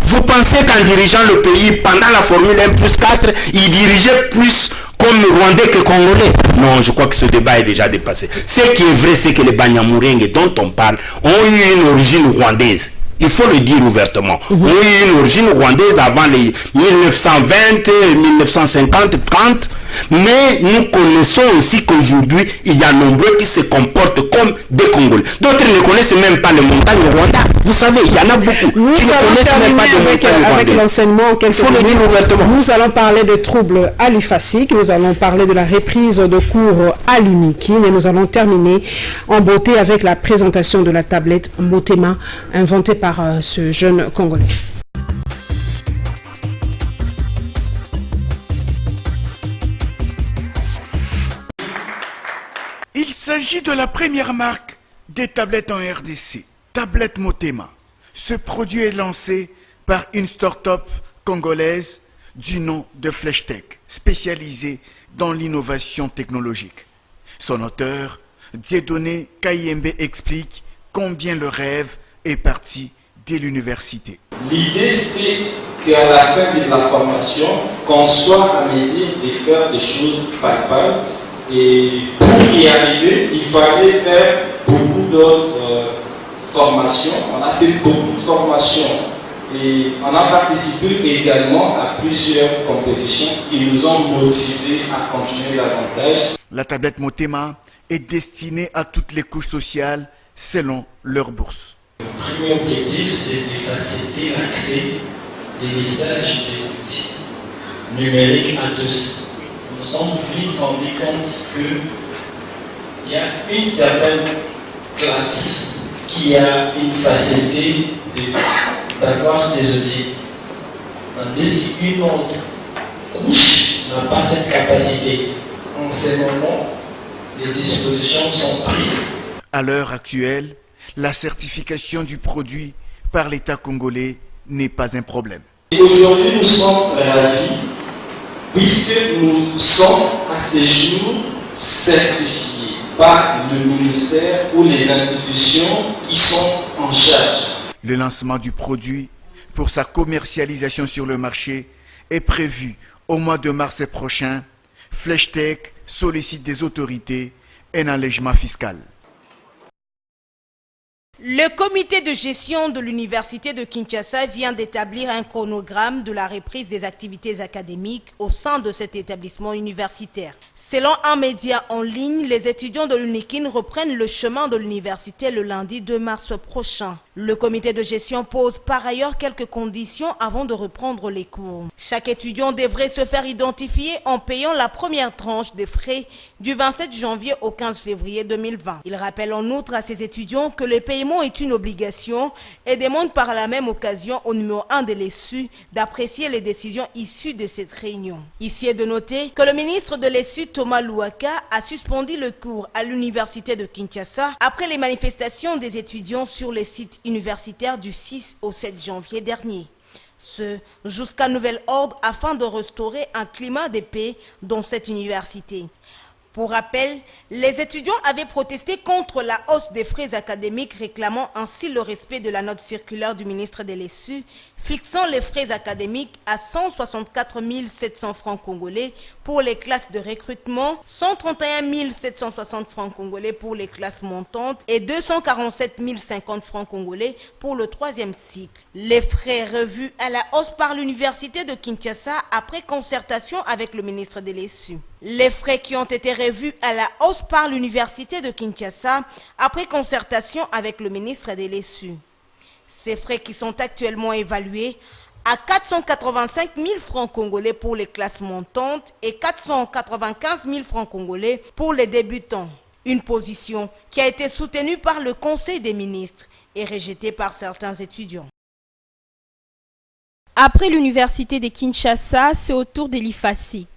Vous pensez qu'en dirigeant le pays pendant la Formule 1+4, il dirigeait plus comme Rwandais que Congolais? Non, je crois que ce débat est déjà dépassé. Ce qui est vrai, c'est que les Banyamulenge dont on parle ont eu une origine rwandaise. Il faut le dire ouvertement. Ont eu une origine rwandaise avant les 1920, 1950, 30. Mais nous connaissons aussi qu'aujourd'hui, il y a nombreux qui se comportent comme des Congolais. D'autres ne connaissent même pas les montagnes du Rwanda. Vous savez, il y en a beaucoup qui ne connaissent même pas les montagnes du avec l'enseignement, nous allons parler de troubles alifasiques, nous allons parler de la reprise de cours à l'Unikin et nous allons terminer en beauté avec la présentation de la tablette Motema inventée par ce jeune Congolais. Il s'agit de la première marque des tablettes en RDC, Tablette Motema. Ce produit est lancé par une start-up congolaise du nom de FlashTech, spécialisée dans l'innovation technologique. Son auteur, Dieudonné Kayembe, explique combien le rêve est parti dès l'université. L'idée, c'était qu'à la fin de la formation, qu'on soit à mesure de faire des choses palpables. Et pour y arriver, il fallait faire beaucoup d'autres formations. On a fait beaucoup de formations et on a participé également à plusieurs compétitions qui nous ont motivés à continuer davantage. La tablette Motema est destinée à toutes les couches sociales selon leur bourse. Le premier objectif, c'est de faciliter l'accès des messages des outils numériques à tous. Nous sommes vite rendus compte qu'il y a une certaine classe qui a une facilité d'avoir ces outils, tandis qu'une autre couche n'a pas cette capacité. En ce moment, les dispositions sont prises. À l'heure actuelle, la certification du produit par l'État congolais n'est pas un problème. Aujourd'hui, nous sommes ravis puisque nous sommes à ce jour certifiés par le ministère ou les institutions qui sont en charge. Le lancement du produit pour sa commercialisation sur le marché est prévu au mois de mars prochain. FlashTech sollicite des autorités un allègement fiscal. Le comité de gestion de l'université de Kinshasa vient d'établir un chronogramme de la reprise des activités académiques au sein de cet établissement universitaire. Selon un média en ligne, les étudiants de l'UNIKIN reprennent le chemin de l'université le lundi 2 mars prochain. Le comité de gestion pose par ailleurs quelques conditions avant de reprendre les cours. Chaque étudiant devrait se faire identifier en payant la première tranche des frais du 27 janvier au 15 février 2020. Il rappelle en outre à ses étudiants que le paiement est une obligation et demande par la même occasion au numéro 1 de l'ESU d'apprécier les décisions issues de cette réunion. Ici est de noter que le ministre de l'ESU, Thomas Louaka, a suspendu le cours à l'université de Kinshasa après les manifestations des étudiants sur les sites universitaires du 6 au 7 janvier dernier. Ce jusqu'à nouvel ordre afin de restaurer un climat de paix dans cette université. Pour rappel, les étudiants avaient protesté contre la hausse des frais académiques, réclamant ainsi le respect de la note circulaire du ministre de l'ESU, fixant les frais académiques à 164 700 francs congolais pour les classes de recrutement, 131 760 francs congolais pour les classes montantes et 247 050 francs congolais pour le troisième cycle. Les frais revus à la hausse par l'université de Kinshasa après concertation avec le ministre de l'ESU. Les frais qui ont été revus à la hausse par l'université de Kinshasa après concertation avec le ministre de l'ESU. Ces frais qui sont actuellement évalués à 485 000 francs congolais pour les classes montantes et 495 000 francs congolais pour les débutants. Une position qui a été soutenue par le Conseil des ministres et rejetée par certains étudiants. Après l'université de Kinshasa, c'est au tour de l'IFASIC.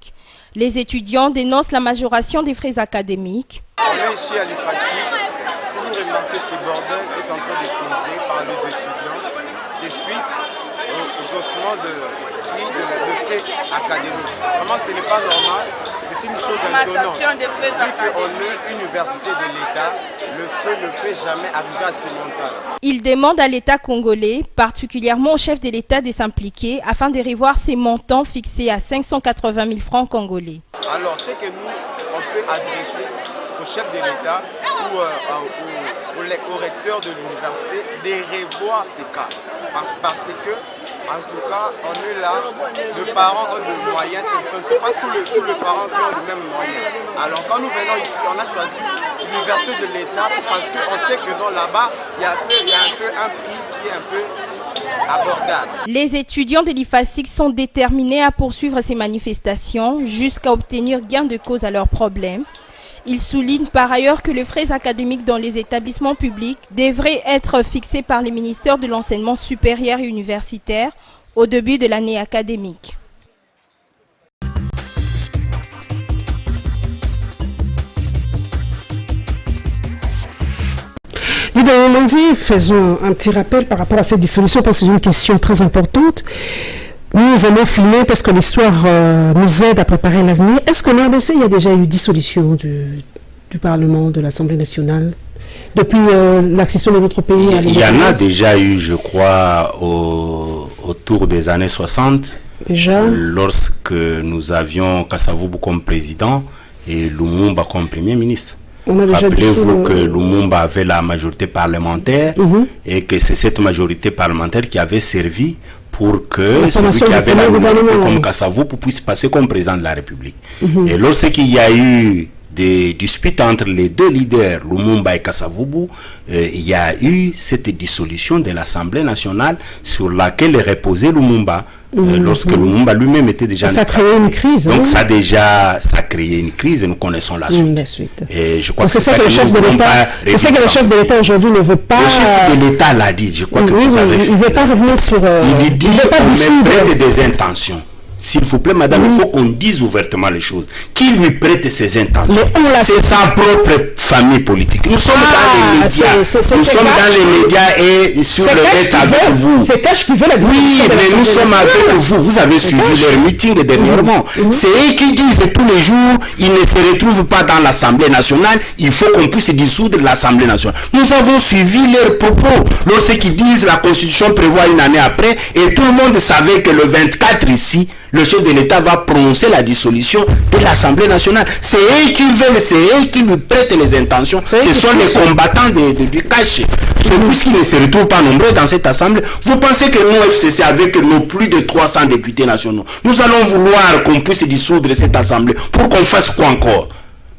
Les étudiants dénoncent la majoration des frais académiques. On est ici à l'IFASIC. Si vous remarquez, ce bordel est en train d'être causé par les étudiants. C'est suite aux ossements de prix de frais académiques. Vraiment, ce n'est pas normal. C'est une chose étonnante. Vu qu'on est université de l'État, le frais ne peut jamais arriver à ce montant. Ils demandent à l'État congolais, particulièrement au chef de l'État, de s'impliquer afin de revoir ces montants fixés à 580 000 francs congolais. Alors, c'est que nous, on peut adresser au chef de l'État ou au recteur de l'université de revoir ces cas. Parce que, en tout cas, on est là, les parents ont des moyens, ce ne sont pas tous les parents qui ont les mêmes moyens. Alors quand nous venons ici, on a choisi l'université de l'État, c'est parce qu'on sait que là-bas, il y a un prix qui est un peu abordable. Les étudiants de l'IFASIC sont déterminés à poursuivre ces manifestations jusqu'à obtenir gain de cause à leurs problèmes. Ils soulignent par ailleurs que les frais académiques dans les établissements publics devraient être fixés par les ministères de l'enseignement supérieur et universitaire au début de l'année académique. Lundi, faisons un petit rappel par rapport à cette dissolution parce que c'est une question très importante. Nous allons filmer parce que l'histoire nous aide à préparer l'avenir. Est-ce qu'en RDC, il y a déjà eu dissolution du Parlement, de l'Assemblée nationale, depuis l'accession de notre pays à l'indépendance? Il y en a déjà eu, je crois, autour des années 60, déjà, lorsque nous avions Kasavubu comme président et Lumumba comme premier ministre. Rappelez-vous que Lumumba avait la majorité parlementaire et que c'est cette majorité parlementaire qui avait servi pour que celui qui avait la majorité comme Kasavubu puisse passer comme président de la République. Et lorsqu'il y a eu des disputes entre les deux leaders, Lumumba et Kasavubu, il y a eu cette dissolution de l'Assemblée nationale sur laquelle reposait Lumumba. Lorsque Lumumba lui-même était déjà... Ça a créé une crise. Donc ça a créé une crise et nous connaissons la suite. Et je crois que c'est ça que le chef de l'État... C'est ça que le chef de l'État aujourd'hui ne veut pas... Le chef de l'État l'a dit, je crois que vous avez... Il ne veut pas revenir sur... Il dit qu'on prête des intentions. S'il vous plaît, madame, il faut qu'on dise ouvertement les choses. Qui lui prête ses intentions? C'est sa propre famille politique. Nous sommes dans les médias. Nous sommes dans les médias et sur le net avec vous. C'est Cash qui veut la Oui, mais nous sommes avec vous. Vous avez suivi leur meeting dernièrement. C'est eux qui disent tous les jours, ils ne se retrouvent pas dans l'Assemblée nationale. Il faut qu'on puisse dissoudre l'Assemblée nationale. Nous avons suivi leurs propos. Lorsqu'ils disent la Constitution prévoit une année après et tout le monde savait que le 24 ici, le chef de l'État va prononcer la dissolution de l'Assemblée nationale. C'est eux qui veulent, c'est eux qui lui prêtent les intentions, ce sont les combattants du cash. C'est puisqu'ils ne se retrouvent pas nombreux dans cette assemblée. Vous pensez que nous, FCC, avec nos plus de 300 députés nationaux, nous allons vouloir qu'on puisse dissoudre cette assemblée pour qu'on fasse quoi encore?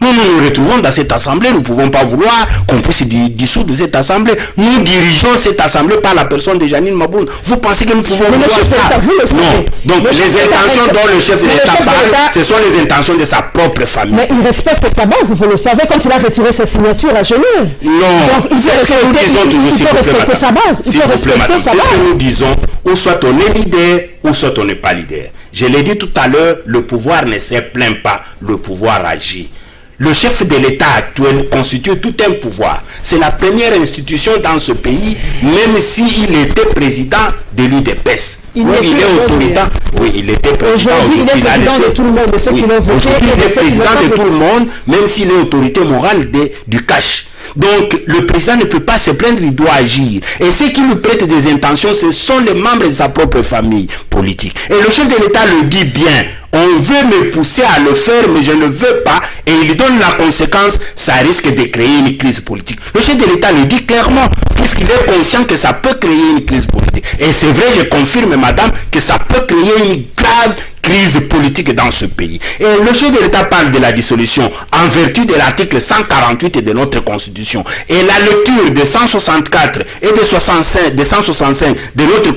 Nous nous retrouvons dans cette assemblée, nous ne pouvons pas vouloir qu'on puisse dissoudre cette assemblée. Nous dirigeons cette assemblée par la personne de Janine Maboun. Vous pensez que nous pouvons vouloir ça? Non. Donc les intentions dont le chef de l'État parle, ce sont les intentions de sa propre famille. Mais il respecte sa base, vous le savez, quand il a retiré sa signature à Genève. Non, c'est ce que nous disons toujours, s'il vous plaît, madame. Sa base. S'il vous plaît, madame, c'est ce que nous disons, ou soit on est leader, ou soit on n'est pas leader. Je l'ai dit tout à l'heure, le pouvoir ne se plaint pas, le pouvoir agit. Le chef de l'État actuel constitue tout un pouvoir. C'est la première institution dans ce pays, même s'il était président de l'UDPS. Il est autoritaire. Oui, il était président. Aujourd'hui, il est président de tout le monde. Aujourd'hui, il est président de tout le monde, même s'il est autorité morale du cash. Donc, le président ne peut pas se plaindre, il doit agir. Et ceux qui lui prêtent des intentions, ce sont les membres de sa propre famille politique. Et le chef de l'État le dit bien. On veut me pousser à le faire, mais je ne veux pas. Et il donne la conséquence, ça risque de créer une crise politique. Le chef de l'État le dit clairement, puisqu'il est conscient que ça peut créer une crise politique. Et c'est vrai, je confirme, madame, que ça peut créer une grave crise politique dans ce pays. Et le chef de l'État parle de la dissolution en vertu de l'article 148 de notre Constitution. Et la lecture de 164 et de 165 de notre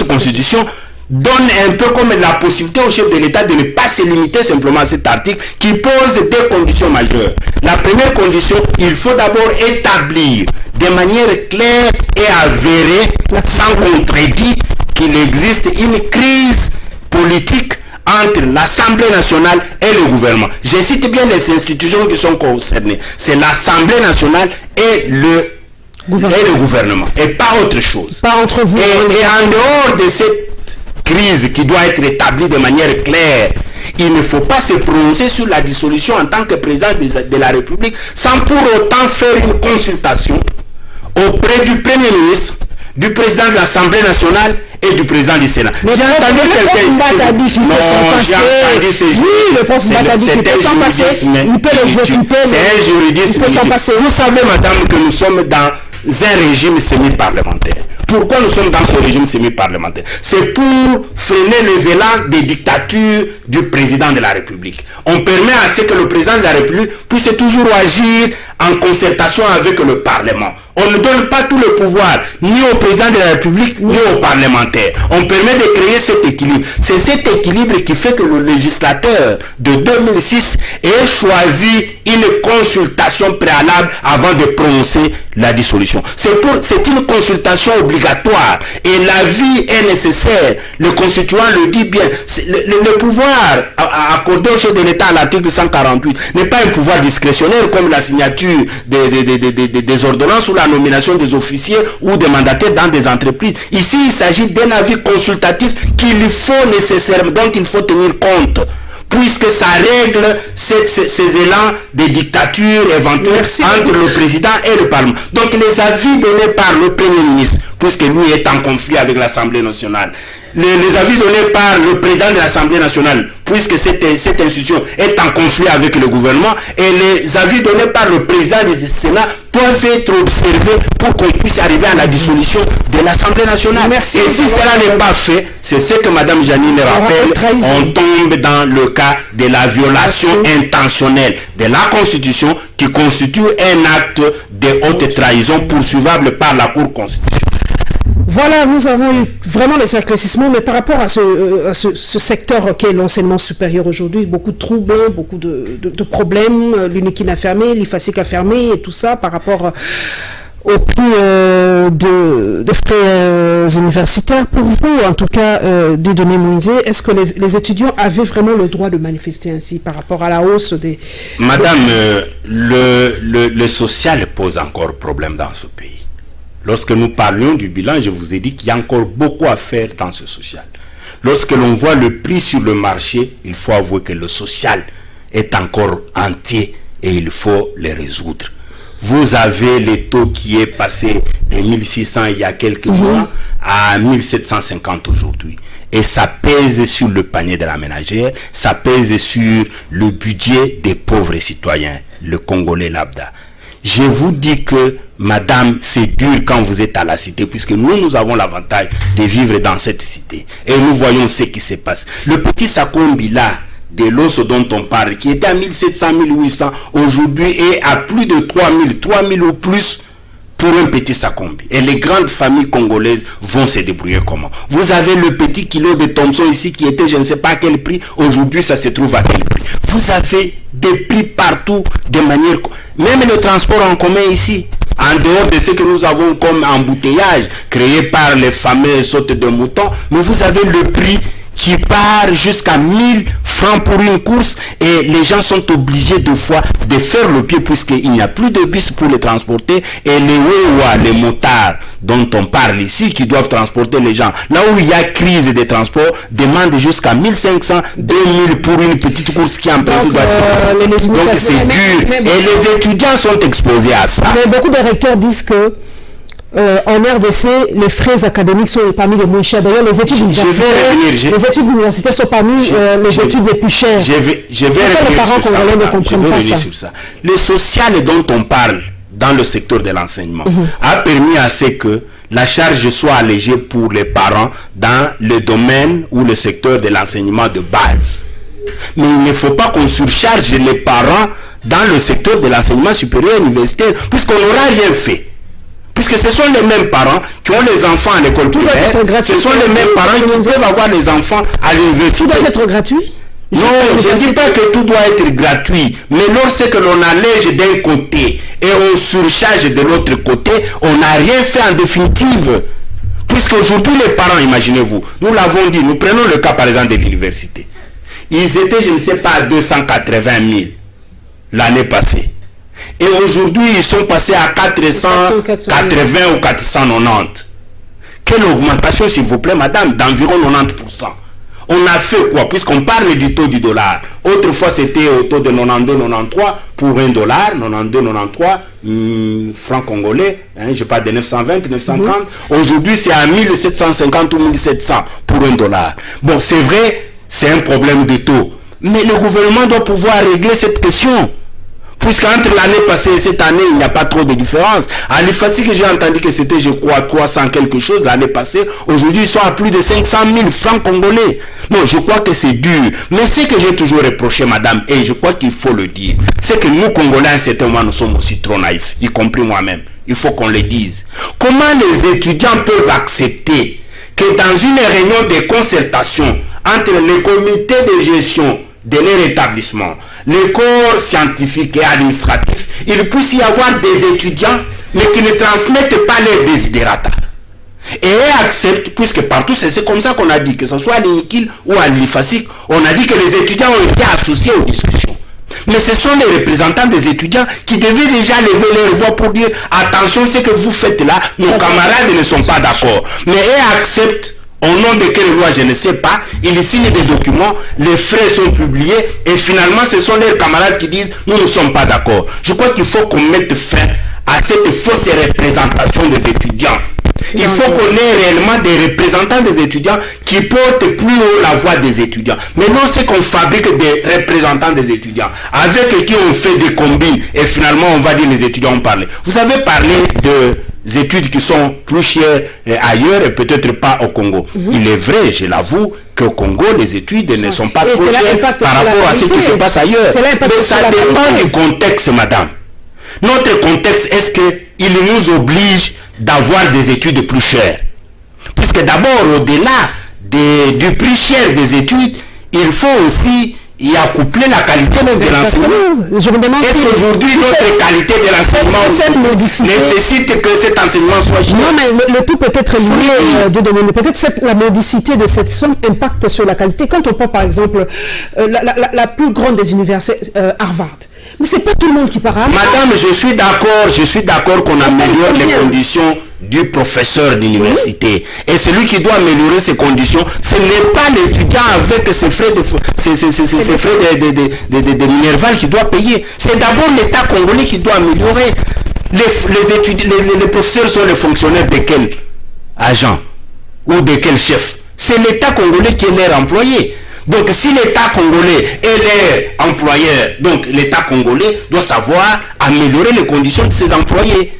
Constitution donne un peu comme la possibilité au chef de l'État de ne pas se limiter simplement à cet article qui pose deux conditions majeures. La première condition, il faut d'abord établir de manière claire et avérée, sans contredit, qu'il existe une crise politique entre l'Assemblée nationale et le gouvernement. Je cite bien les institutions qui sont concernées. C'est l'Assemblée nationale et le gouvernement. Et pas autre chose. Pas entre vous. Et en dehors de cette crise qui doit être établie de manière claire, il ne faut pas se prononcer sur la dissolution en tant que président de la République sans pour autant faire une consultation auprès du Premier ministre, du président de l'Assemblée nationale et du président du Sénat. J'ai entendu quelqu'un ici. Non, j'ai entendu ces juristes. Oui, le prof Mbata dit qu'il peut s'en passer. Il peut les occuper. C'est un juridisme. Vous savez, madame, que nous sommes dans un régime semi-parlementaire. Pourquoi nous sommes dans ce régime semi-parlementaire? C'est pour freiner les élans des dictatures du président de la République. On permet à ce que le président de la République puisse toujours agir en concertation avec le Parlement. On ne donne pas tout le pouvoir ni au président de la République ni aux parlementaires. On permet de créer cet équilibre. C'est cet équilibre qui fait que le législateur de 2006 ait choisi une consultation préalable avant de prononcer la dissolution. C'est une consultation obligatoire et l'avis est nécessaire. Le constituant le dit bien. Le pouvoir accordé au chef de l'État à l'article 148 n'est pas un pouvoir discrétionnaire comme la signature des ordonnances ou la nomination des officiers ou des mandataires dans des entreprises. Ici, il s'agit d'un avis consultatif qu'il faut nécessairement, dont il faut tenir compte, puisque ça règle ces élans de dictature éventuelle entre le président et le Parlement. Donc les avis donnés par le Premier ministre, puisque lui est en conflit avec l'Assemblée nationale, les avis donnés par le président de l'Assemblée nationale, puisque cette institution est en conflit avec le gouvernement, et les avis donnés par le président du Sénat doivent être observés pour qu'on puisse arriver à la dissolution de l'Assemblée nationale. Merci. Et si cela n'est pas fait, c'est ce que Mme Janine rappelle, on tombe dans le cas de la violation intentionnelle de la Constitution qui constitue un acte de haute trahison poursuivable par la Cour constitutionnelle. Voilà, nous avons eu vraiment des éclaircissements, mais par rapport à ce secteur qu'est l'enseignement supérieur aujourd'hui, beaucoup de troubles, beaucoup de problèmes, l'UNIKIN a fermé, l'IFASIC a fermé, et tout ça par rapport au prix de frais universitaires. Pour vous, en tout cas, Dieudonné Moïse, est-ce que les étudiants avaient vraiment le droit de manifester ainsi par rapport à la hausse des... Madame, le social pose encore problème dans ce pays. Lorsque nous parlions du bilan, je vous ai dit qu'il y a encore beaucoup à faire dans ce social. Lorsque l'on voit le prix sur le marché, il faut avouer que le social est encore entier et il faut le résoudre. Vous avez le taux qui est passé de 1600 il y a quelques mois à 1750 aujourd'hui. Et ça pèse sur le panier de la ménagère, ça pèse sur le budget des pauvres citoyens le Congolais lambda. Je vous dis que, madame, c'est dur quand vous êtes à la cité, puisque nous avons l'avantage de vivre dans cette cité. Et nous voyons ce qui se passe. Le petit Sakombi là, de l'os dont on parle, qui était à 1700, 1800, aujourd'hui est à plus de 3000 ou plus pour un petit Sakombi. Et les grandes familles congolaises vont se débrouiller comment? Vous avez le petit kilo de Thomson ici qui était je ne sais pas à quel prix, aujourd'hui ça se trouve à quel prix. Vous avez des prix partout de manière... Même le transport en commun ici, en dehors de ce que nous avons comme embouteillage créé par les fameux sautes de moutons, mais vous avez le prix qui part jusqu'à 1000 francs pour une course et les gens sont obligés de fois de faire le pied puisqu'il n'y a plus de bus pour les transporter et les Wewa, les motards dont on parle ici qui doivent transporter les gens, là où il y a crise de transport, demandent jusqu'à 1500, 2000 pour une petite course qui en principe doit être donc c'est dur et les étudiants sont exposés à ça. Mais beaucoup de recteurs disent que en RDC, les frais académiques sont parmi les moins chers. D'ailleurs, les études universitaires sont parmi les études les plus chères. Je vais revenir sur ça. Le social dont on parle dans le secteur de l'enseignement a permis à ce que la charge soit allégée pour les parents dans le domaine ou le secteur de l'enseignement de base. Mais il ne faut pas qu'on surcharge les parents dans le secteur de l'enseignement supérieur universitaire, puisqu'on n'aura rien fait. Puisque ce sont les mêmes parents qui ont les enfants à l'école primaire, ce sont les mêmes parents qui peuvent avoir les enfants à l'université. Tout doit être gratuit? Non, je ne dis pas que tout doit être gratuit, mais lorsque l'on allège d'un côté et on surcharge de l'autre côté, on n'a rien fait en définitive. Puisqu'aujourd'hui les parents, imaginez-vous, nous l'avons dit, nous prenons le cas par exemple de l'université. Ils étaient, je ne sais pas, à 280 000 l'année passée. Et aujourd'hui, ils sont passés à 480 ou 490. Quelle augmentation, s'il vous plaît, madame, d'environ 90%. On a fait quoi? Puisqu'on parle du taux du dollar. Autrefois, c'était au taux de 92-93 pour $1, 92-93 francs congolais. Hein, je parle de 920, 930. Aujourd'hui, c'est à 1750 ou 1700 pour $1. Bon, c'est vrai, c'est un problème de taux. Mais le gouvernement doit pouvoir régler cette question. Puisqu'entre l'année passée et cette année, il n'y a pas trop de différence. À l'IFASI que j'ai entendu que c'était, je crois, 300 quelque chose l'année passée. Aujourd'hui, ils sont à plus de 500 000 francs congolais. Non, je crois que c'est dur. Mais ce que j'ai toujours reproché, madame, et je crois qu'il faut le dire, c'est que nous, Congolais, à un certain moment, nous sommes aussi trop naïfs, y compris moi-même. Il faut qu'on le dise. Comment les étudiants peuvent accepter que dans une réunion de concertation entre les comités de gestion de leur établissement, les corps scientifiques et administratifs, il puisse y avoir des étudiants, mais qui ne transmettent pas leurs desiderata. Et eux acceptent, puisque partout c'est comme ça qu'on a dit, que ce soit à l'INKIL ou à l'IFASIC, on a dit que les étudiants ont été associés aux discussions. Mais ce sont les représentants des étudiants qui devaient déjà lever leur voix pour dire attention, ce que vous faites là, nos camarades ne sont pas d'accord. Mais eux acceptent. Au nom de quelle loi, je ne sais pas, ils signent des documents, les frais sont publiés et finalement ce sont leurs camarades qui disent nous ne sommes pas d'accord. Je crois qu'il faut qu'on mette fin à cette fausse représentation des étudiants. Il faut qu'on ait réellement des représentants des étudiants qui portent plus haut la voix des étudiants. Mais non, c'est qu'on fabrique des représentants des étudiants avec qui on fait des combines et finalement on va dire les étudiants ont parlé. Vous avez parlé de études qui sont plus chères ailleurs et peut-être pas au Congo. Il est vrai, je l'avoue, qu'au Congo, les études ne sont pas trop chères par rapport à ce qui se passe ailleurs. Mais ça dépend du contexte, madame. Notre contexte, est-ce qu'il nous oblige d'avoir des études plus chères? Puisque d'abord, au-delà du prix cher des études, il faut aussi y accoupler la qualité même de l'enseignement. Est-ce qu'aujourd'hui, notre qualité de l'enseignement nécessite que cet enseignement soit cher? Non, mais le tout peut être lié de domaine. Peut-être la modicité de cette somme impacte sur la qualité. Quand on prend par exemple la plus grande des universités, Harvard. Mais c'est pas tout le monde qui part à Harvard. Madame, je suis d'accord qu'on améliore les conditions du professeur d'université. Et celui qui doit améliorer ces conditions, ce n'est pas l'étudiant avec ses frais de Minerval qui doit payer. C'est d'abord l'État congolais qui doit améliorer. Les professeurs sont les fonctionnaires de quel agent ou de quel chef? C'est l'État congolais qui est leur employé. Donc si l'État congolais est leur employeur, donc l'État congolais doit savoir améliorer les conditions de ses employés.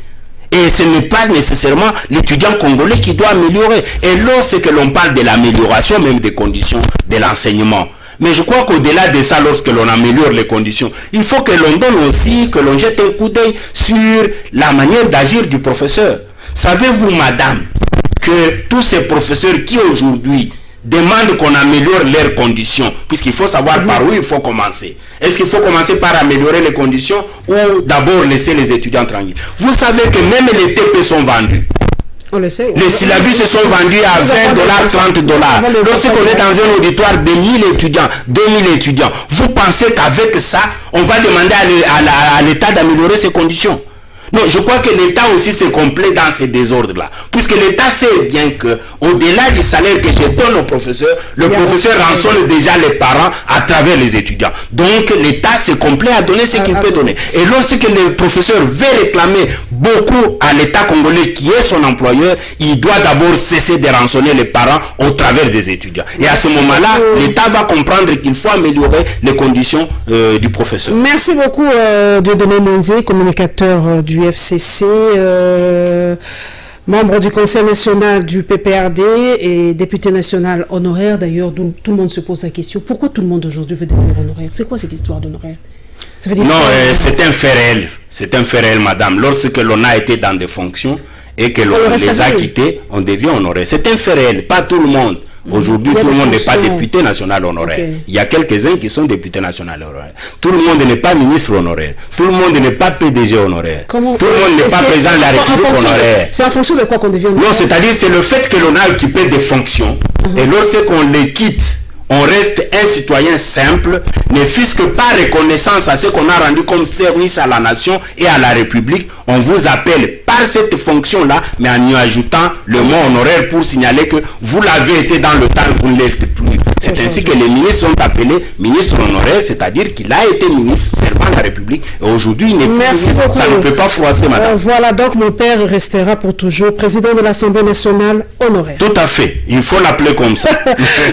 Et ce n'est pas nécessairement l'étudiant congolais qui doit améliorer. Et lorsque l'on parle de l'amélioration même des conditions de l'enseignement, mais je crois qu'au-delà de ça, lorsque l'on améliore les conditions, il faut que l'on donne aussi, que l'on jette un coup d'œil sur la manière d'agir du professeur. Savez-vous, madame, que tous ces professeurs qui aujourd'hui demandent qu'on améliore leurs conditions, puisqu'il faut savoir par où il faut commencer. Est-ce qu'il faut commencer par améliorer les conditions ou d'abord laisser les étudiants tranquilles? Vous savez que même les TP sont vendus. On le sait. Les syllabus se sont vendus à $20, $30. Lorsqu'on est dans un auditoire de 1000 étudiants, 2000 étudiants, vous pensez qu'avec ça, on va demander à l'État d'améliorer ses conditions? Non, je crois que l'État aussi se complaît dans ces désordres-là. Puisque l'État sait bien que, au-delà du salaire que je donne au professeur, le professeur rançonne déjà les parents à travers les étudiants. Donc, l'État se complaît à donner ce qu'il peut donner. Et lorsque le professeur veut réclamer beaucoup à l'État congolais qui est son employeur, il doit d'abord cesser de rançonner les parents au travers des étudiants. Et à ce moment-là, l'État va comprendre qu'il faut améliorer les conditions du professeur. Merci beaucoup, Dieudonné Mondier, communicateur du FCC, membre du Conseil national du PPRD et député national honoraire. D'ailleurs, tout le monde se pose la question, pourquoi tout le monde aujourd'hui veut devenir honoraire? C'est quoi cette histoire d'honoraire? Non, c'est un fait réel. C'est un fait réel, madame. Lorsque l'on a été dans des fonctions et que l'on les a quittés, on devient honoraire. C'est un fait réel, pas tout le monde. Aujourd'hui, tout le monde n'est pas député national honoraire. Okay. Il y a quelques-uns qui sont députés national honoraire. Tout le monde n'est pas ministre honoraire. Tout le monde n'est pas PDG honoraire. Tout le monde n'est pas président de la République honoraire. C'est en fonction de quoi qu'on devient honoraire? Non, c'est-à-dire c'est le fait que l'on a occupé des fonctions et lorsqu'on les quitte, on reste un citoyen simple, ne fût-ce que par reconnaissance à ce qu'on a rendu comme service à la nation et à la République, on vous appelle par cette fonction-là, mais en y ajoutant le mot honoraire pour signaler que vous l'avez été dans le temps, vous ne l'êtes plus. C'est ainsi que les ministres sont appelés ministres honoraires, c'est-à-dire qu'il a été ministre servant de la République et aujourd'hui il n'est plus ministre. Ça ne peut pas froisser, madame. Voilà, donc mon père restera pour toujours président de l'Assemblée nationale honoraire. Tout à fait, il faut l'appeler comme ça.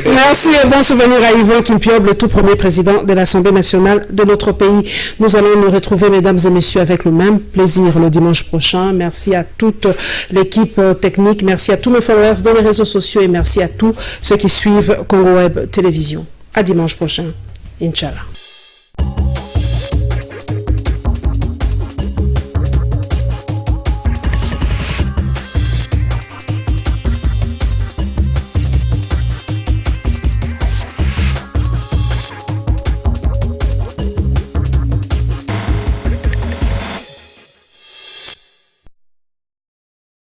Merci et bon souvenir à Yvon Kimpiob, le tout premier président de l'Assemblée nationale de notre pays. Nous allons nous retrouver, mesdames et messieurs, avec le même plaisir le dimanche prochain. Merci à toute l'équipe technique, merci à tous mes followers dans les réseaux sociaux et merci à tous ceux qui suivent Congo Web Télévision. À dimanche prochain, Inch'Allah.